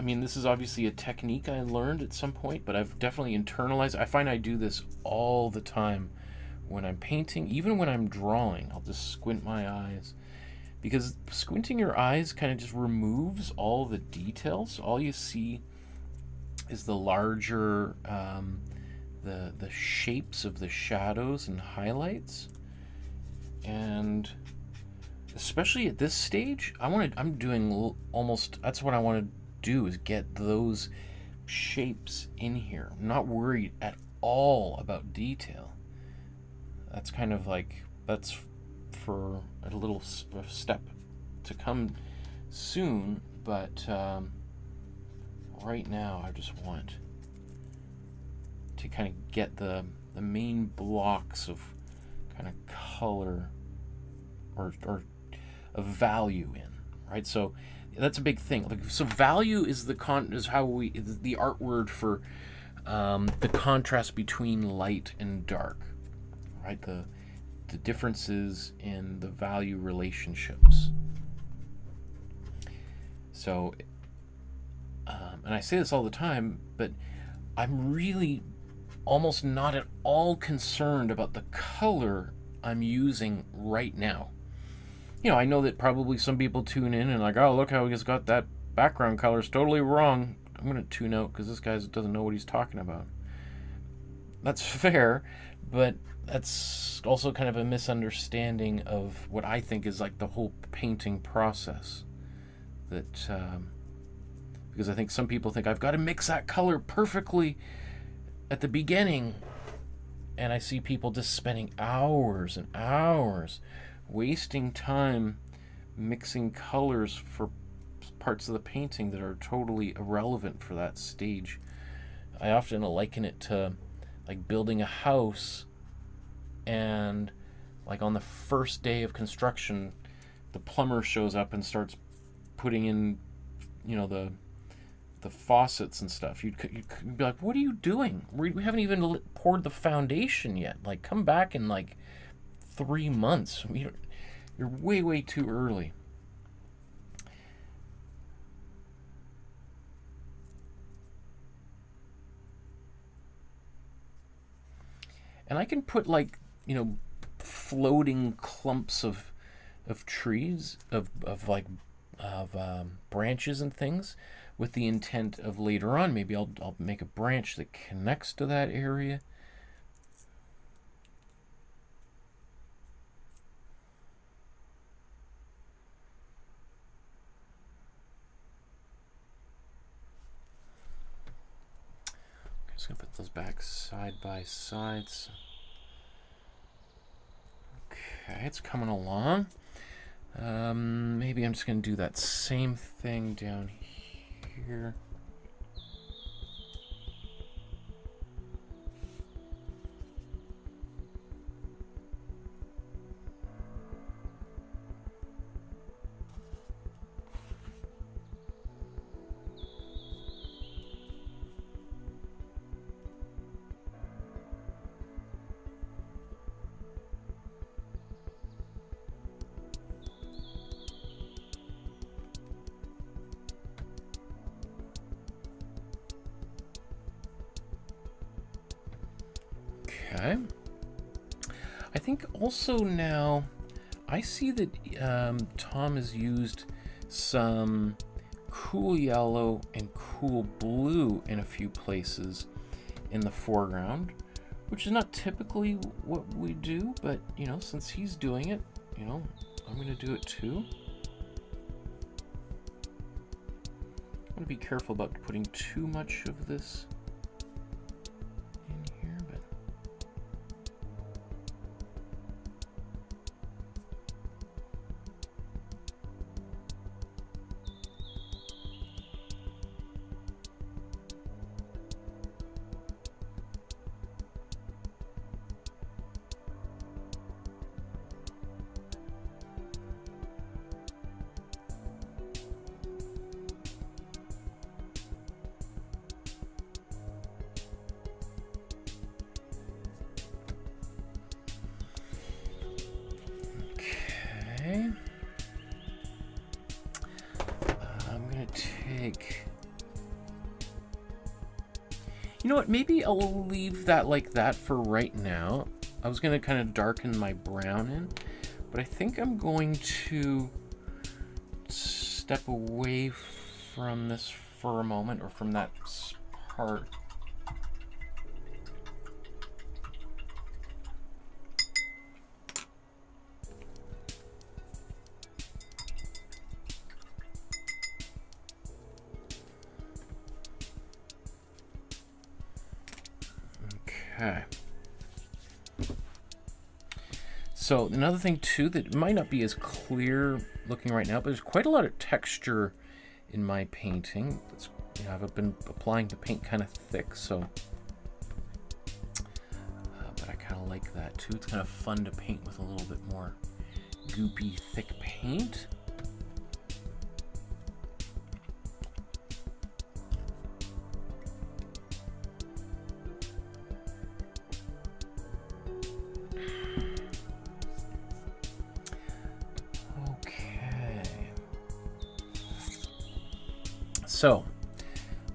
mean, this is obviously a technique I learned at some point, but I've definitely internalized. I find I do this all the time when I'm painting, even when I'm drawing. I'll just squint my eyes, because squinting your eyes kind of just removes all the details. All you see is the larger, the shapes of the shadows and highlights, and especially at this stage, I'm doing almost, that's what I want to do, is get those shapes in here. I'm not worried at all about detail. That's kind of like, that's for a little step to come soon, but right now I just want to kind of get the main blocks of kind of color or of value in, right? So that's a big thing. Like, so value is the art word for the contrast between light and dark, right? The differences in the value relationships. So, and I say this all the time, but I'm really almost not at all concerned about the color I'm using right now. You know, I know that probably some people tune in and like, oh, look how he's got that background color. It's totally wrong. I'm going to tune out because this guy doesn't know what he's talking about. That's fair, but that's also kind of a misunderstanding of what I think is like the whole painting process. That, because I think some people think I've got to mix that color perfectly at the beginning. And I see people just spending hours and hours wasting time mixing colors for parts of the painting that are totally irrelevant for that stage. I often liken it to like building a house, and like on the first day of construction, the plumber shows up and starts putting in, you know, the faucets and stuff. You'd be like, what are you doing? We haven't even poured the foundation yet. Like, come back in like 3 months. You're way too early. And I can put like, you know, floating clumps of trees, of branches and things, with the intent of later on maybe I'll make a branch that connects to that area. I'm just gonna put those back side by sides. Okay, it's coming along. Maybe I'm just gonna do that same thing down here. Okay. I think also now I see that Tom has used some cool yellow and cool blue in a few places in the foreground, which is not typically what we do, but you know, since he's doing it, you know, I'm going to do it too. I want to be careful about putting too much of this in here, but like... You know what, maybe I'll leave that like that for right now. I was going to kind of darken my brown in, but I think I'm going to step away from this for a moment, or from that part. Okay. So another thing too that might not be as clear looking right now, but there's quite a lot of texture in my painting. It's, you know, I've been applying the paint kind of thick, so but I kind of like that too. It's kind of fun to paint with a little bit more goopy, thick paint. So,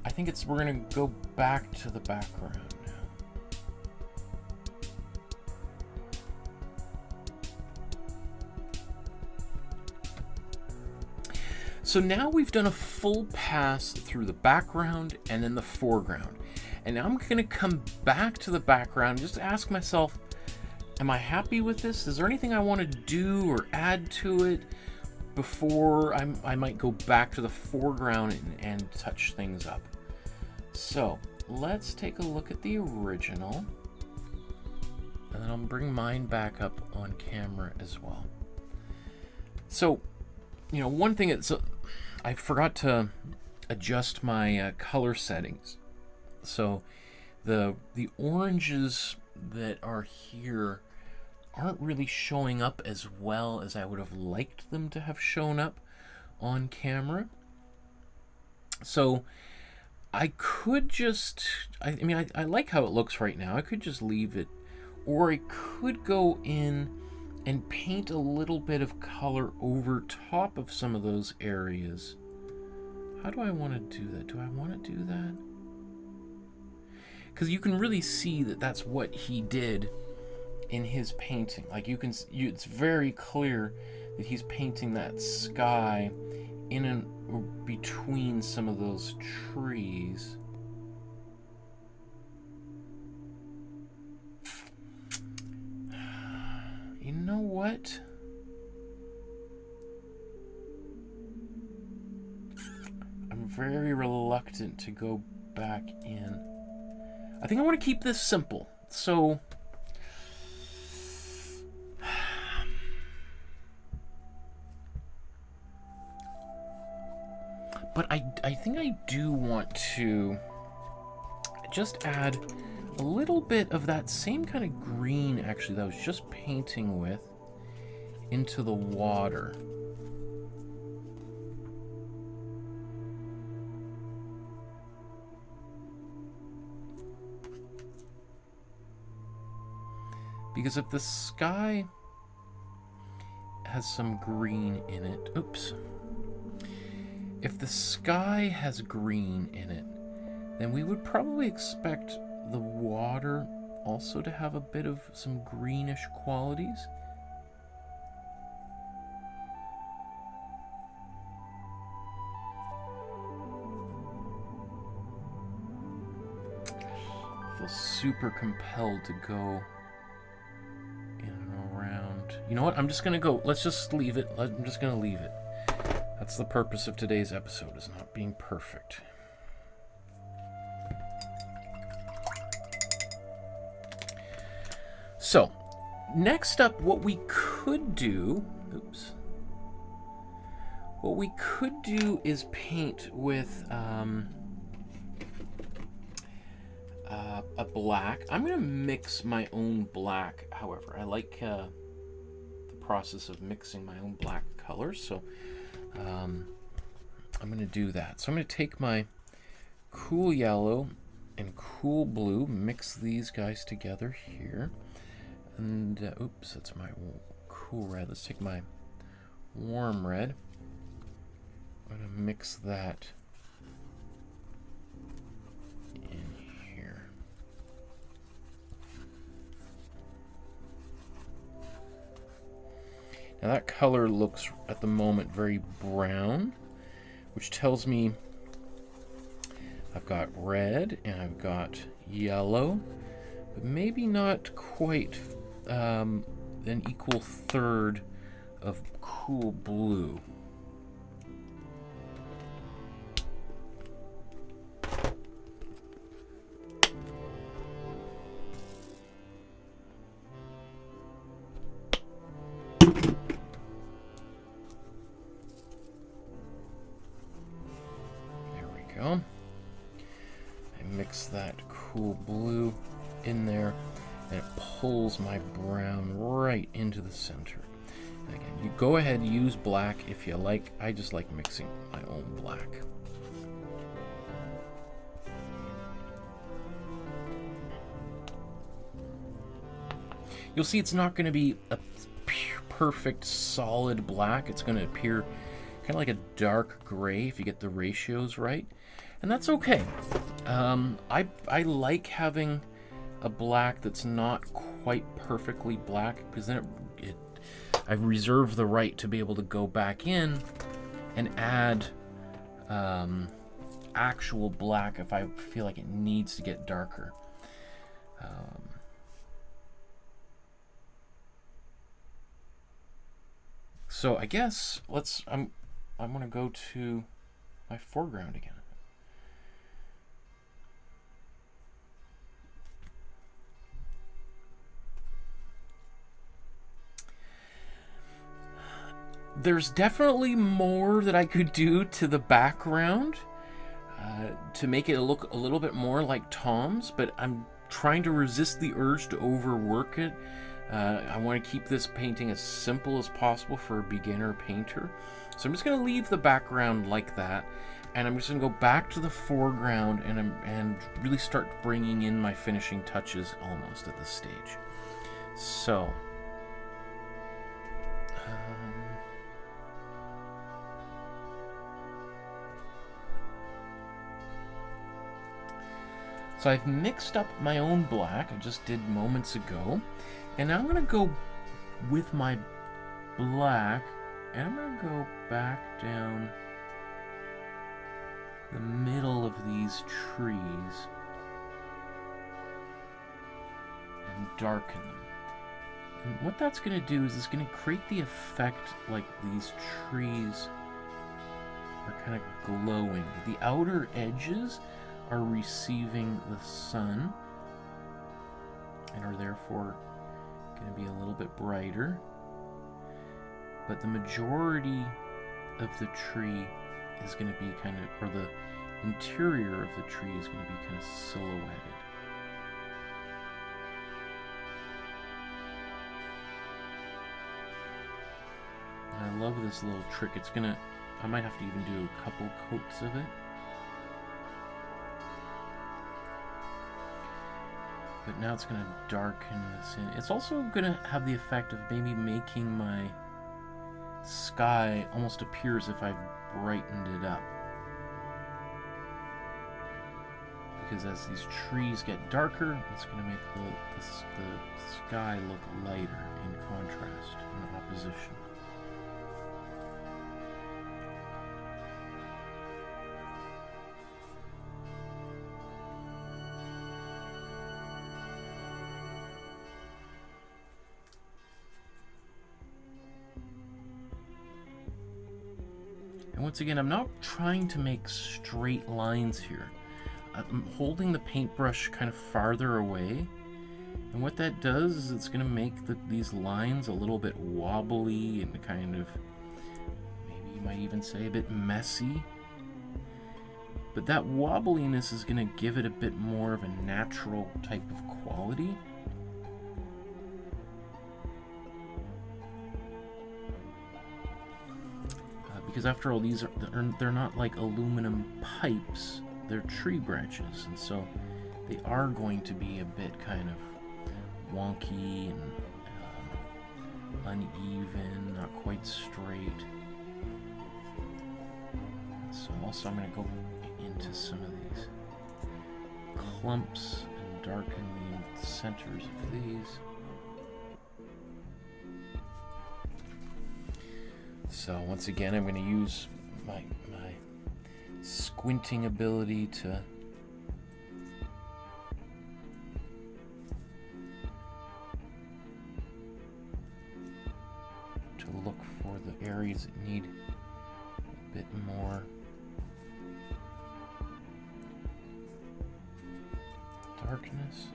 I think we're gonna go back to the background now. So now we've done a full pass through the background and then the foreground. And now I'm gonna come back to the background, just ask myself, am I happy with this? Is there anything I wanna do or add to it before I might go back to the foreground and touch things up? So let's take a look at the original, and then I'll bring mine back up on camera as well. So, you know, one thing is, I forgot to adjust my color settings. So the oranges that are here aren't really showing up as well as I would have liked them to have shown up on camera. So I could just, I mean, I like how it looks right now. I could just leave it, or I could go in and paint a little bit of color over top of some of those areas. How do I want to do that? Do I want to do that? Because you can really see that that's what he did in his painting. Like it's very clear that he's painting that sky in and between some of those trees. You know what? I'm very reluctant to go back in. I think I want to keep this simple. So but I think I do want to just add a little bit of that same kind of green, actually, that I was just painting with, into the water. Because if the sky has some green in it, oops. If the sky has green in it, then we would probably expect the water also to have a bit of some greenish qualities. I feel super compelled to go in and around. You know what? I'm just gonna go. Let's just leave it. I'm just gonna leave it. That's the purpose of today's episode, is not being perfect. So, next up, what we could do, what we could do is paint with a black. I'm going to mix my own black, however. I like the process of mixing my own black colors, so I'm going to do that. So I'm going to take my cool yellow and cool blue, mix these guys together here. And, oops, that's my cool red. Let's take my warm red. I'm going to mix that Now that color looks at the moment very brown, which tells me I've got red and I've got yellow, but maybe not quite an equal third of cool blue. That cool blue in there, and it pulls my brown right into the center. And again, you go ahead and use black if you like. I just like mixing my own black. You'll see it's not going to be a perfect solid black. It's going to appear kind of like a dark gray if you get the ratios right. And that's okay. I like having a black that's not quite perfectly black, because then I reserve the right to be able to go back in and add actual black if I feel like it needs to get darker. So I guess I'm gonna go to my foreground again. There's definitely more that I could do to the background to make it look a little bit more like Tom's, but I'm trying to resist the urge to overwork it. I want to keep this painting as simple as possible for a beginner painter. So I'm just going to leave the background like that, and I'm just going to go back to the foreground and really start bringing in my finishing touches almost at this stage. So... So I've mixed up my own black, I just did moments ago, and now I'm going to go with my black, and I'm going to go back down the middle of these trees and darken them. And what that's going to do is it's going to create the effect like these trees are kind of glowing. The outer edges are receiving the sun and are therefore going to be a little bit brighter, but the majority of the tree is going to be kind of, or the interior of the tree is going to be kind of silhouetted. And I love this little trick. It's gonna, I might have to even do a couple coats of it. But now it's going to darken this in. It's also going to have the effect of maybe making my sky almost appear as if I've brightened it up. Because as these trees get darker, it's going to make the sky look lighter in contrast, in opposition. Once again, I'm not trying to make straight lines here. I'm holding the paintbrush kind of farther away, and what that does is it's going to make these lines a little bit wobbly and kind of, maybe you might even say a bit messy. But that wobbliness is going to give it a bit more of a natural type of quality. Because after all, they're not like aluminum pipes, they're tree branches, and so they are going to be a bit kind of wonky and uneven, not quite straight. So also I'm going to go into some of these clumps and darken the centers of these. So once again, I'm going to use my squinting ability to look for the areas that need a bit more darkness.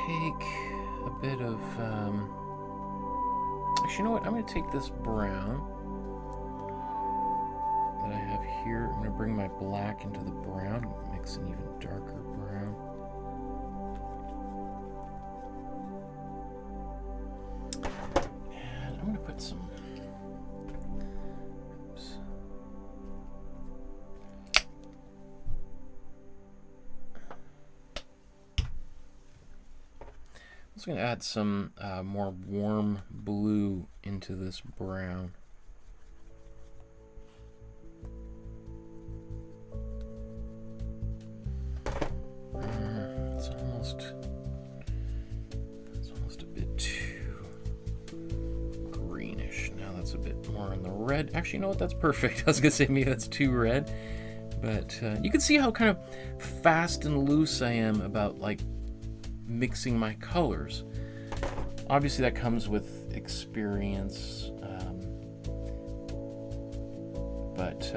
Take a bit of actually, you know what, I'm going to take this brown that I have here, I'm going to bring my black into the brown, mix an even darker brown. And I'm going to put some, oops. I'm just going to add some more warm blue into this brown. It's almost a bit too greenish. Now that's a bit more on the red. Actually, you know what? That's perfect. I was going to say maybe that's too red. But you can see how kind of fast and loose I am about like mixing my colors. Obviously that comes with experience, but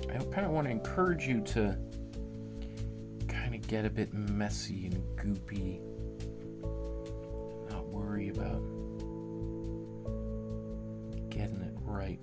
I kind of want to encourage you to kind of get a bit messy and goopy, not worry about getting it right.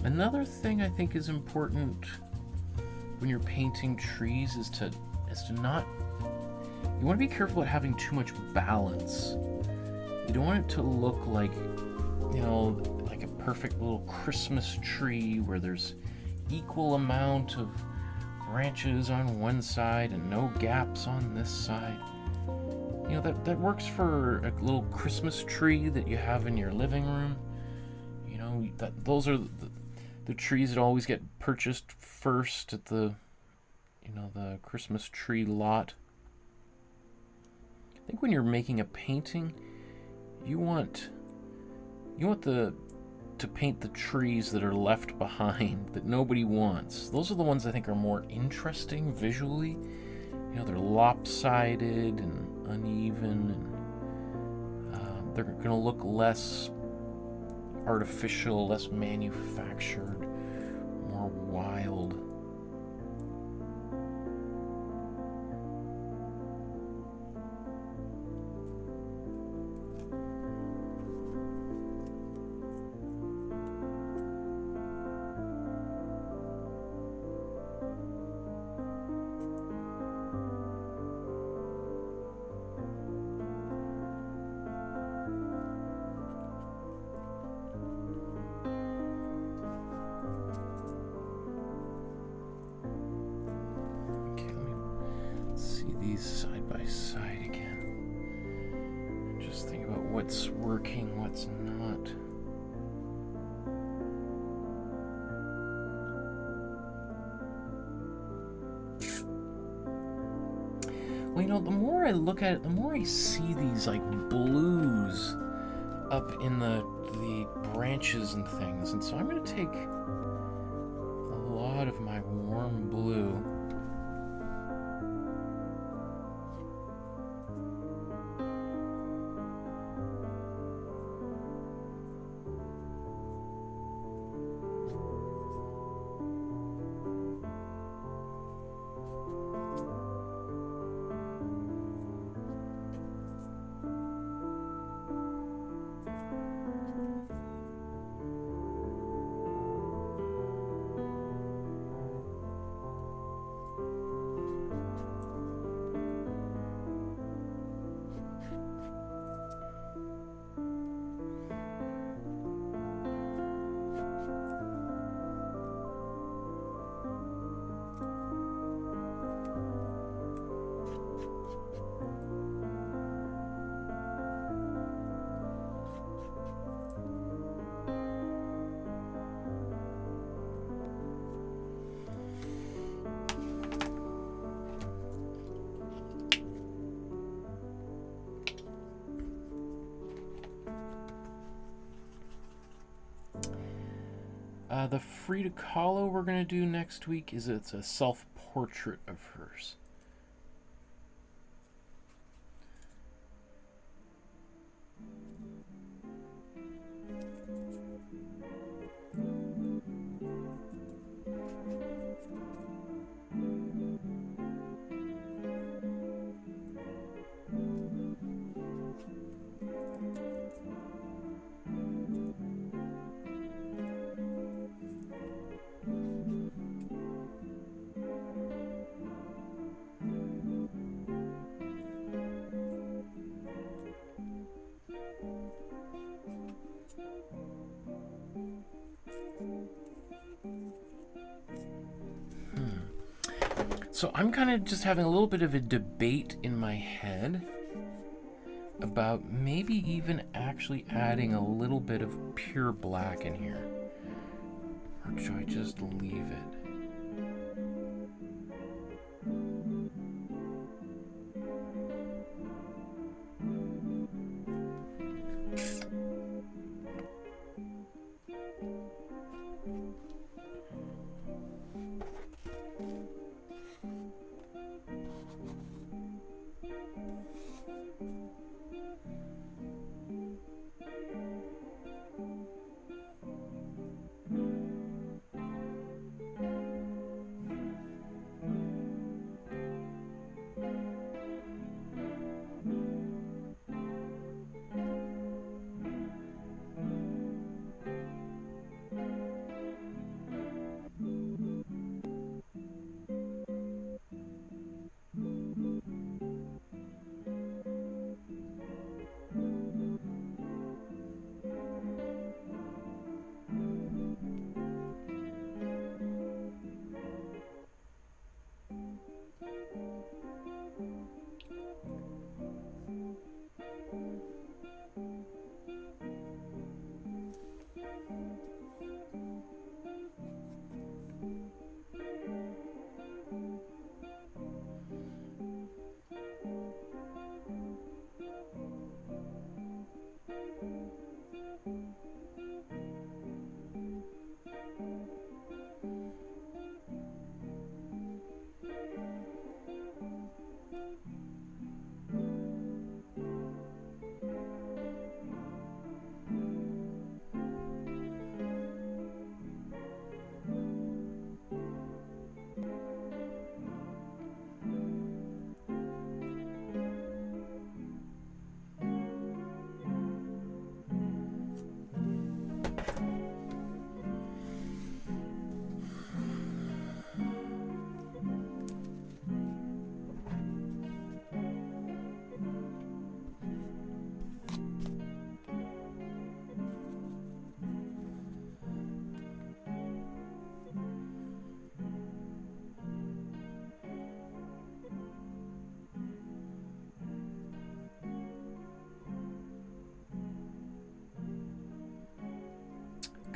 Another thing I think is important when you're painting trees is to not, you want to be careful about having too much balance. You don't want it to look like, you know, like a perfect little Christmas tree where there's equal amount of branches on one side and no gaps on this side. You know, that works for a little Christmas tree that you have in your living room. You know, those are the trees that always get purchased first at the, you know, the Christmas tree lot. I think when you're making a painting, you want to paint the trees that are left behind, that nobody wants. Those are the ones I think are more interesting visually. You know, they're lopsided and uneven, and they're going to look less artificial, less manufactured, more wild. Side by side again. Just think about what's working, what's not. Well, you know, the more I look at it, the more I see these like blues up in the branches and things. And so I'm going to take a lot of my warm blue. The Frida Kahlo we're going to do next week it's a self-portrait of hers. So I'm kind of just having a little bit of a debate in my head about maybe even actually adding a little bit of pure black in here. Or should I just leave it?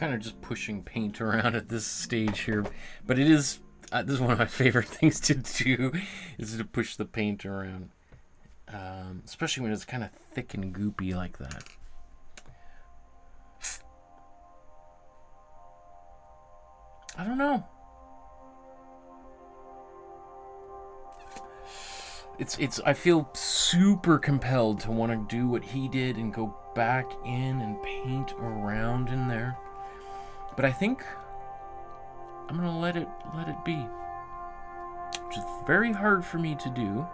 kind of just pushing paint around at this stage here, but it is this is one of my favorite things to do, is to push the paint around, especially when it's kind of thick and goopy like that. I don't know. I feel super compelled to want to do what he did and go back in and paint around in there. But I think I'm gonna let it be. Which is very hard for me to do.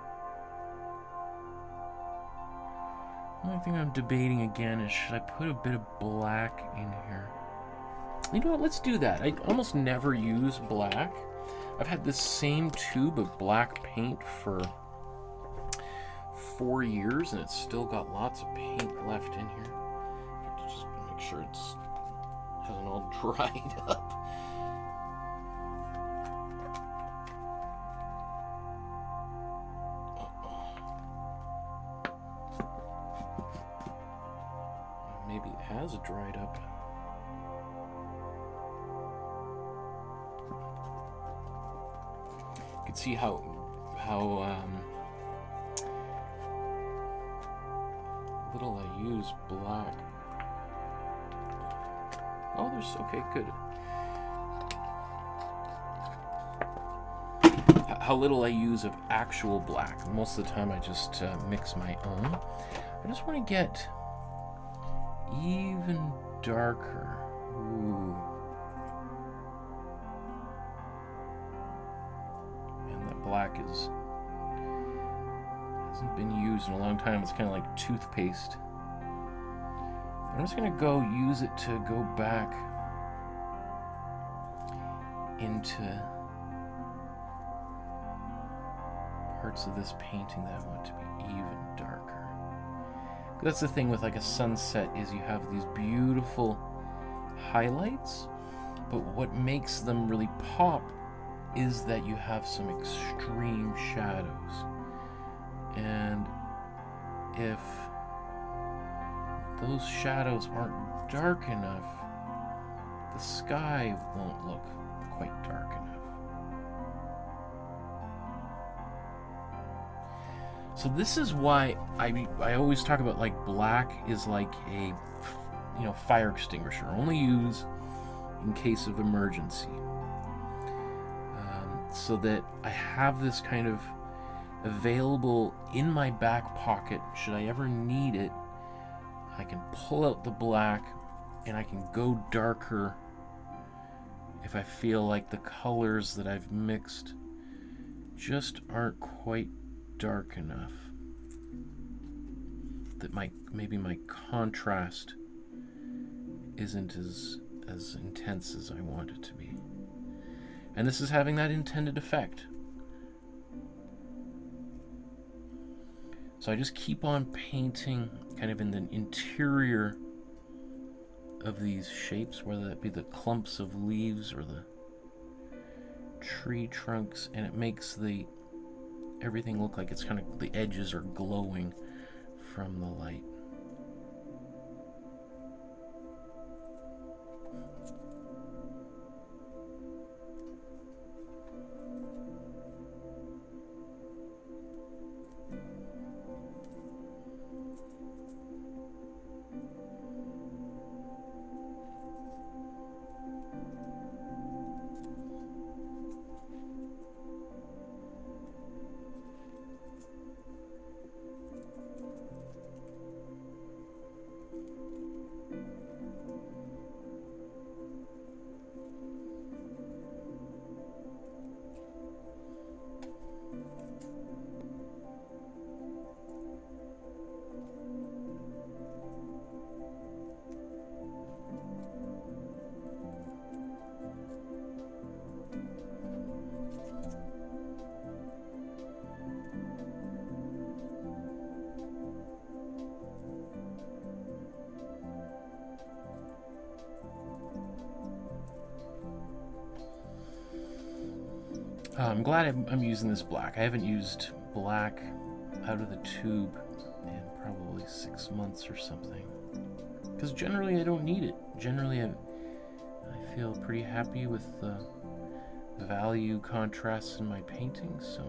The only thing I'm debating again is, should I put a bit of black in here? You know what, let's do that. I almost never use black. I've had this same tube of black paint for 4 years, and it's still got lots of paint left in here. I have to just make sure it hasn't all dried up. Maybe it has dried up. You can see how little I use black. Oh, there's, okay, good. How little I use of actual black. Most of the time I just mix my own. I just want to get even darker. Ooh. And that black hasn't been used in a long time. It's kind of like toothpaste. I'm just going to use it to go back into parts of this painting that I want to be even darker. That's the thing with like a sunset, is you have these beautiful highlights, but what makes them really pop is that you have some extreme shadows. And if those shadows aren't dark enough, the sky won't look quite dark enough. So this is why I always talk about, like, black is like a, you know, fire extinguisher. Only use in case of emergency. So that I have this kind of available in my back pocket. Should I ever need it, I can pull out the black and I can go darker if I feel like the colors that I've mixed just aren't quite dark enough, that maybe my contrast isn't as intense as I want it to be. And this is having that intended effect. So I just keep on painting kind of in the interior of these shapes, whether that be the clumps of leaves or the tree trunks, and it makes everything look like it's kind of, the edges are glowing from the light. I'm glad I'm using this black. I haven't used black out of the tube in probably 6 months or something. Because generally I don't need it. Generally feel pretty happy with the value contrasts in my paintings, so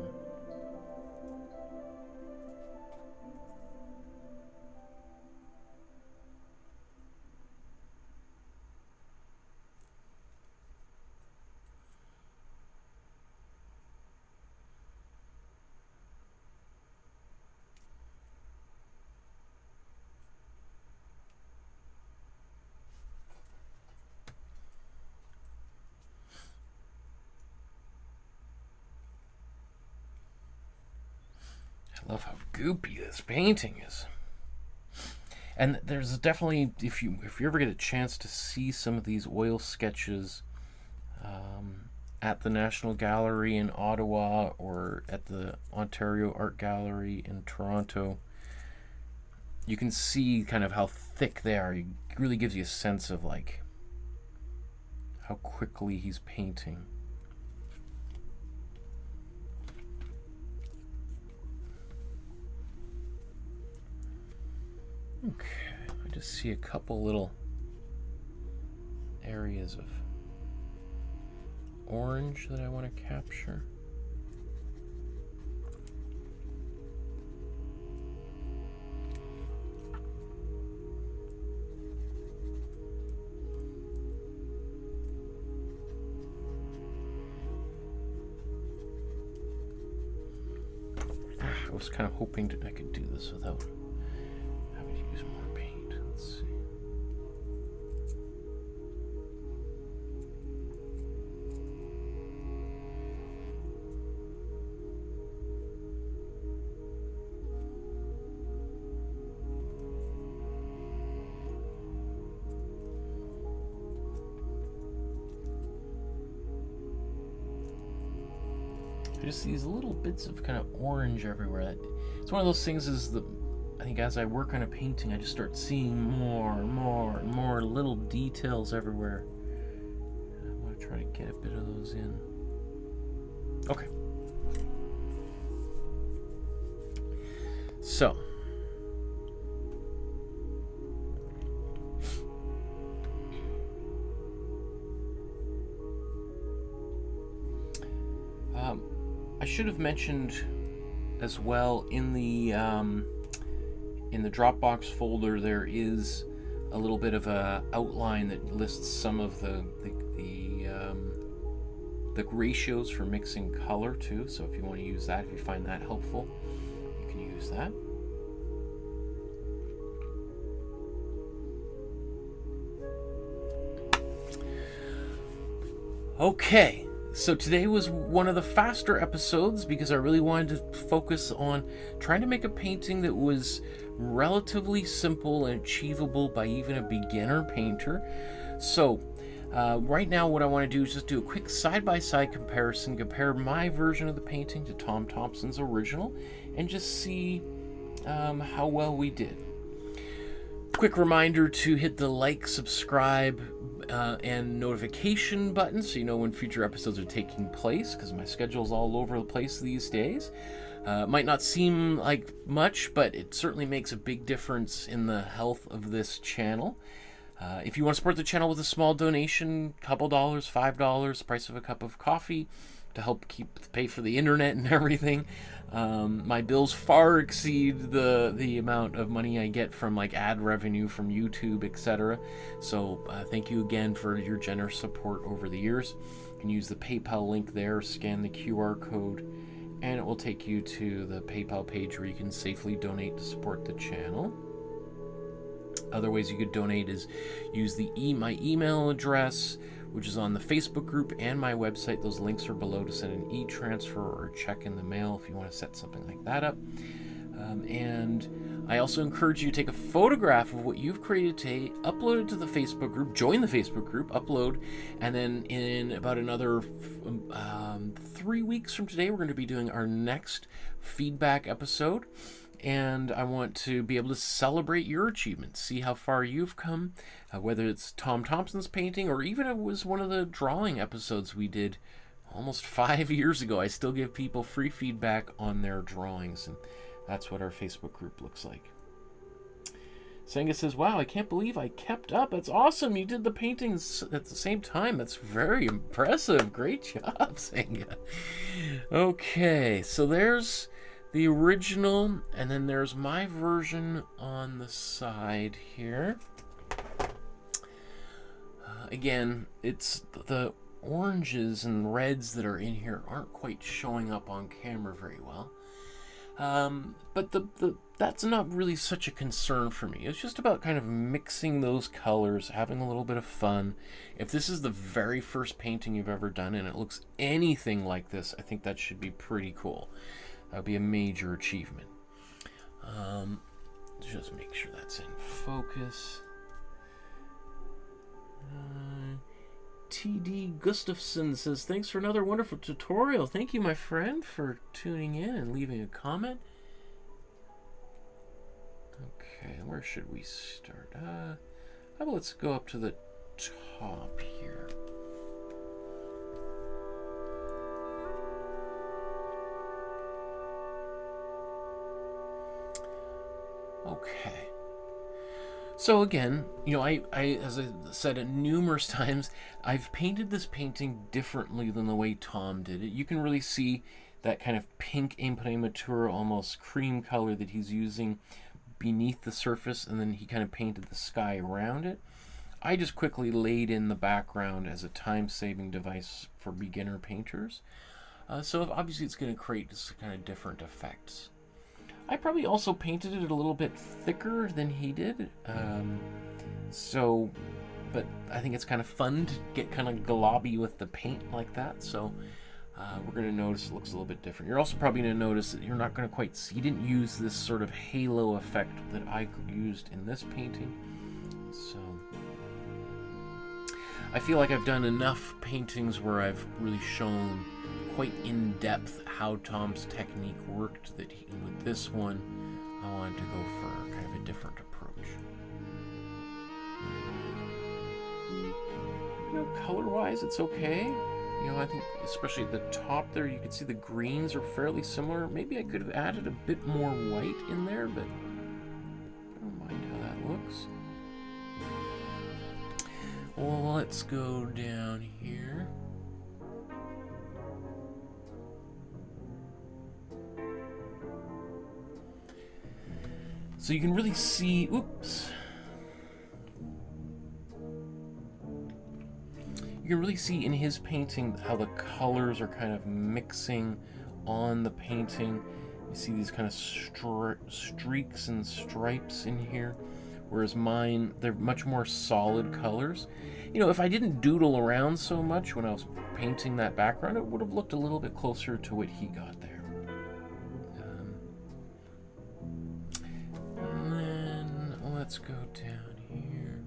I love how goopy this painting is. And there's definitely, if you ever get a chance to see some of these oil sketches at the National Gallery in Ottawa or at the Ontario Art Gallery in Toronto, you can see kind of how thick they are. It really gives you a sense of like how quickly he's painting. Okay, I just see a couple little areas of orange that I want to capture. I was kind of hoping that I could do this without having to use more paint. Let's see. Just these little bits of kind of orange everywhere. It's one of those things I think as I work on a painting, I just start seeing more and more and more little details everywhere. I want to try to get a bit of those in. Okay. So. I should have mentioned as well in the Dropbox folder there is a little bit of a outline that lists some of the ratios for mixing color too. So if you want to use that, if you find that helpful, you can use that. Okay. So today was one of the faster episodes because I really wanted to focus on trying to make a painting that was relatively simple and achievable by even a beginner painter. So right now what I want to do is just do a quick side-by-side comparison, compare my version of the painting to Tom Thomson's original, and just see how well we did. Quick reminder to hit the like, subscribe, and notification button so you know when future episodes are taking place, because my schedule's all over the place these days. Might not seem like much, but it certainly makes a big difference in the health of this channel. If you want to support the channel with a small donation, couple dollars, $5, the price of a cup of coffee, to help pay for the internet and everything. My bills far exceed the amount of money I get from like ad revenue from YouTube, etc. So thank you again for your generous support over the years. You can use the PayPal link there, scan the QR code, and it will take you to the PayPal page where you can safely donate to support the channel. Other ways you could donate is use my email address, which is on the Facebook group and my website. Those links are below to send an e-transfer or a check in the mail if you want to set something like that up. And I also encourage you to take a photograph of what you've created today, upload it to the Facebook group, join the Facebook group, upload, and then in about another 3 weeks from today, we're going to be doing our next feedback episode. And I want to be able to celebrate your achievements, see how far you've come, whether it's Tom Thomson's painting or even it was one of the drawing episodes we did almost 5 years ago. I still give people free feedback on their drawings, and that's what our Facebook group looks like. Senga says, wow, I can't believe I kept up. That's awesome. You did the paintings at the same time. That's very impressive. Great job, Senga. Okay, so there's the original, and then there's my version on the side here. Again, it's the oranges and reds that are in here aren't quite showing up on camera very well. But that's not really such a concern for me. It's just about kind of mixing those colors, having a little bit of fun. If this is the very first painting you've ever done and it looks anything like this, I think that should be pretty cool. That would be a major achievement. Just make sure that's in focus. TD Gustafson says, thanks for another wonderful tutorial. Thank you, my friend, for tuning in and leaving a comment. Okay, where should we start? How about let's go up to the top here. Okay. So again, you know, I as I said it numerous times, I've painted this painting differently than the way Tom did it. You can really see that kind of pink Imprimatura, almost cream color that he's using beneath the surface, and then he kind of painted the sky around it. I just quickly laid in the background as a time-saving device for beginner painters. So obviously it's going to create just kind of different effects. I probably also painted it a little bit thicker than he did, but I think it's kind of fun to get kind of globby with the paint like that, so we're going to notice it looks a little bit different. You're also probably going to notice that you're not going to quite see, he didn't use this sort of halo effect that I used in this painting, so I feel like I've done enough paintings where I've really shown quite in depth how Tom's technique worked, that with this one I wanted to go for kind of a different approach. You know, color-wise it's okay. You know, I think especially at the top there you can see the greens are fairly similar. Maybe I could have added a bit more white in there, but I don't mind how that looks. Well, let's go down here. So you can really see, oops. You can really see in his painting how the colors are kind of mixing on the painting. You see these kind of streaks and stripes in here, whereas mine, they're much more solid colors. You know, if I didn't doodle around so much when I was painting that background, it would have looked a little bit closer to what he got there. Let's go down here.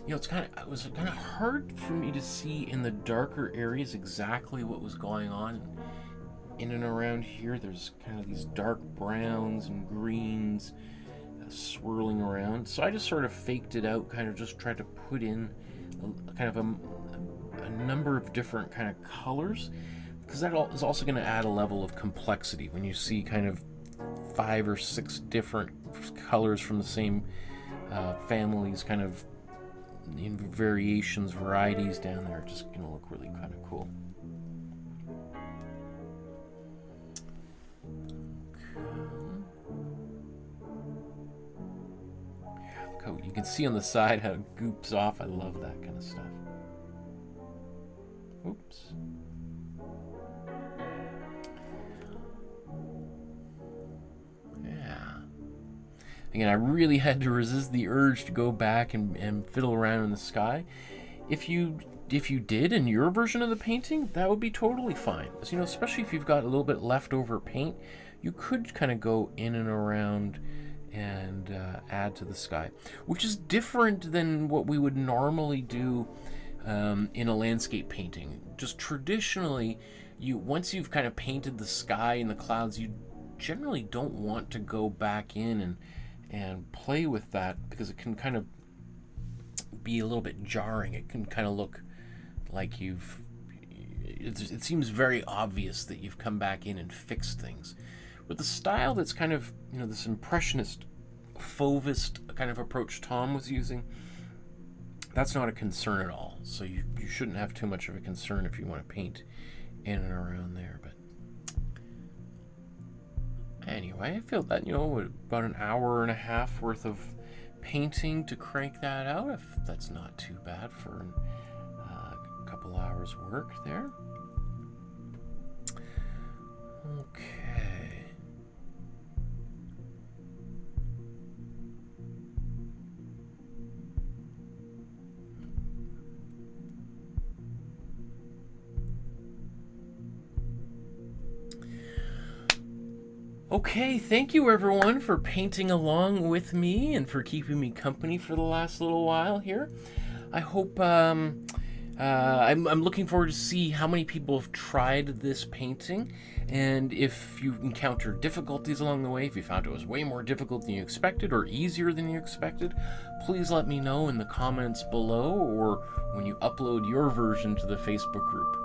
You know, it was kind of hard for me to see in the darker areas exactly what was going on in and around here. There's kind of these dark browns and greens swirling around. So I just sort of faked it out, kind of just tried to put in kind of a number of different kind of colors, because that is also going to add a level of complexity when you see kind of 5 or 6 different colors from the same families, kind of in variations, varieties down there. It's just going to look really kind of cool. Yeah, you can see on the side how it goops off. I love that kind of stuff. Oops. Again, I really had to resist the urge to go back and fiddle around in the sky. If you did in your version of the painting, that would be totally fine. So, you know, especially if you've got a little bit leftover paint, you could kind of go in and around and add to the sky, which is different than what we would normally do in a landscape painting. Just traditionally, once you've kind of painted the sky and the clouds, you generally don't want to go back in and play with that, because it can kind of be a little bit jarring. It can kind of look like it seems very obvious that you've come back in and fixed things. With the style that's kind of, this impressionist, fauvist kind of approach Tom was using, that's not a concern at all. So you shouldn't have too much of a concern if you want to paint in and around there. But anyway, I feel that, about an hour and a half worth of painting to crank that out, if that's not too bad for a couple hours work there. Okay. Okay, thank you everyone for painting along with me and for keeping me company for the last little while here. I hope, I'm looking forward to see how many people have tried this painting, and if you encounter difficulties along the way, if you found it was way more difficult than you expected or easier than you expected, please let me know in the comments below or when you upload your version to the Facebook group.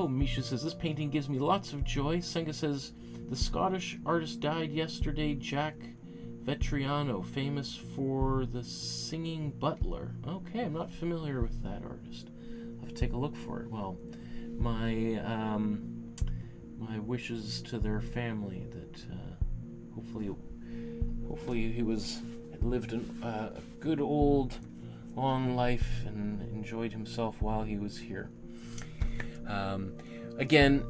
Misha says, this painting gives me lots of joy. Senga says, the Scottish artist died yesterday, Jack Vetriano, famous for the Singing Butler. Okay, I'm not familiar with that artist. I'll have to take a look for it. Well, my wishes to their family that hopefully he lived a good old long life and enjoyed himself while he was here. Again,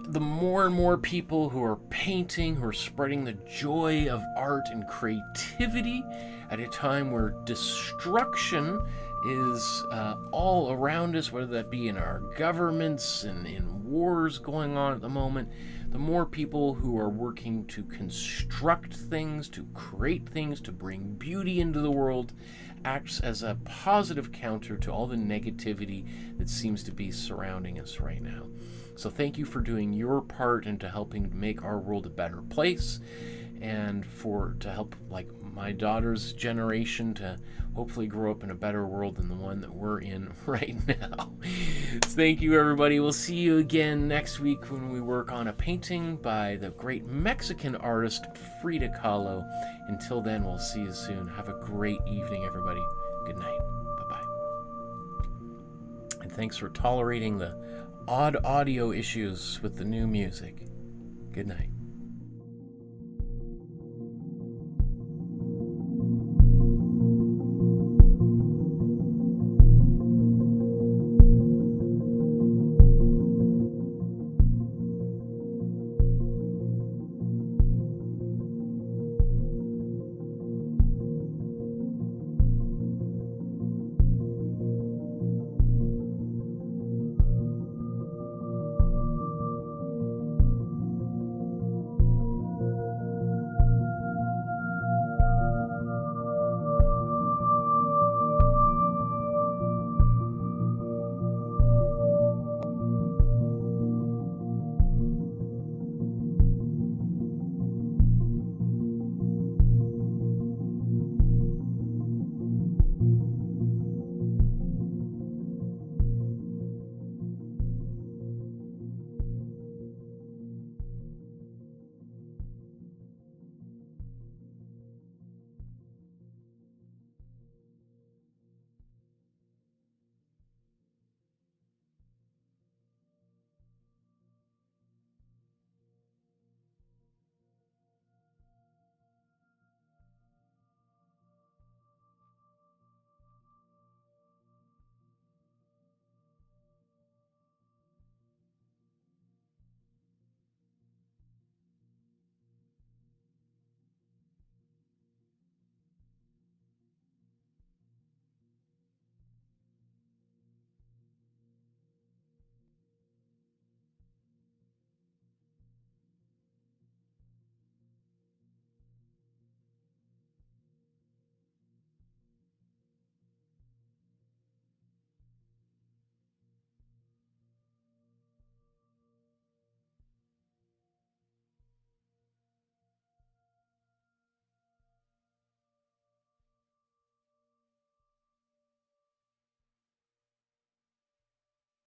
the more and more people who are painting, who are spreading the joy of art and creativity at a time where destruction is all around us, whether that be in our governments and in wars going on at the moment, the more people who are working to construct things, to create things, to bring beauty into the world, acts as a positive counter to all the negativity that seems to be surrounding us right now. So thank you for doing your part into helping make our world a better place, and to help like my daughter's generation to hopefully grow up in a better world than the one that we're in right now. Thank you, everybody. We'll see you again next week when we work on a painting by the great Mexican artist Frida Kahlo. Until then, we'll see you soon. Have a great evening, everybody. Good night. Bye-bye. And thanks for tolerating the odd audio issues with the new music. Good night.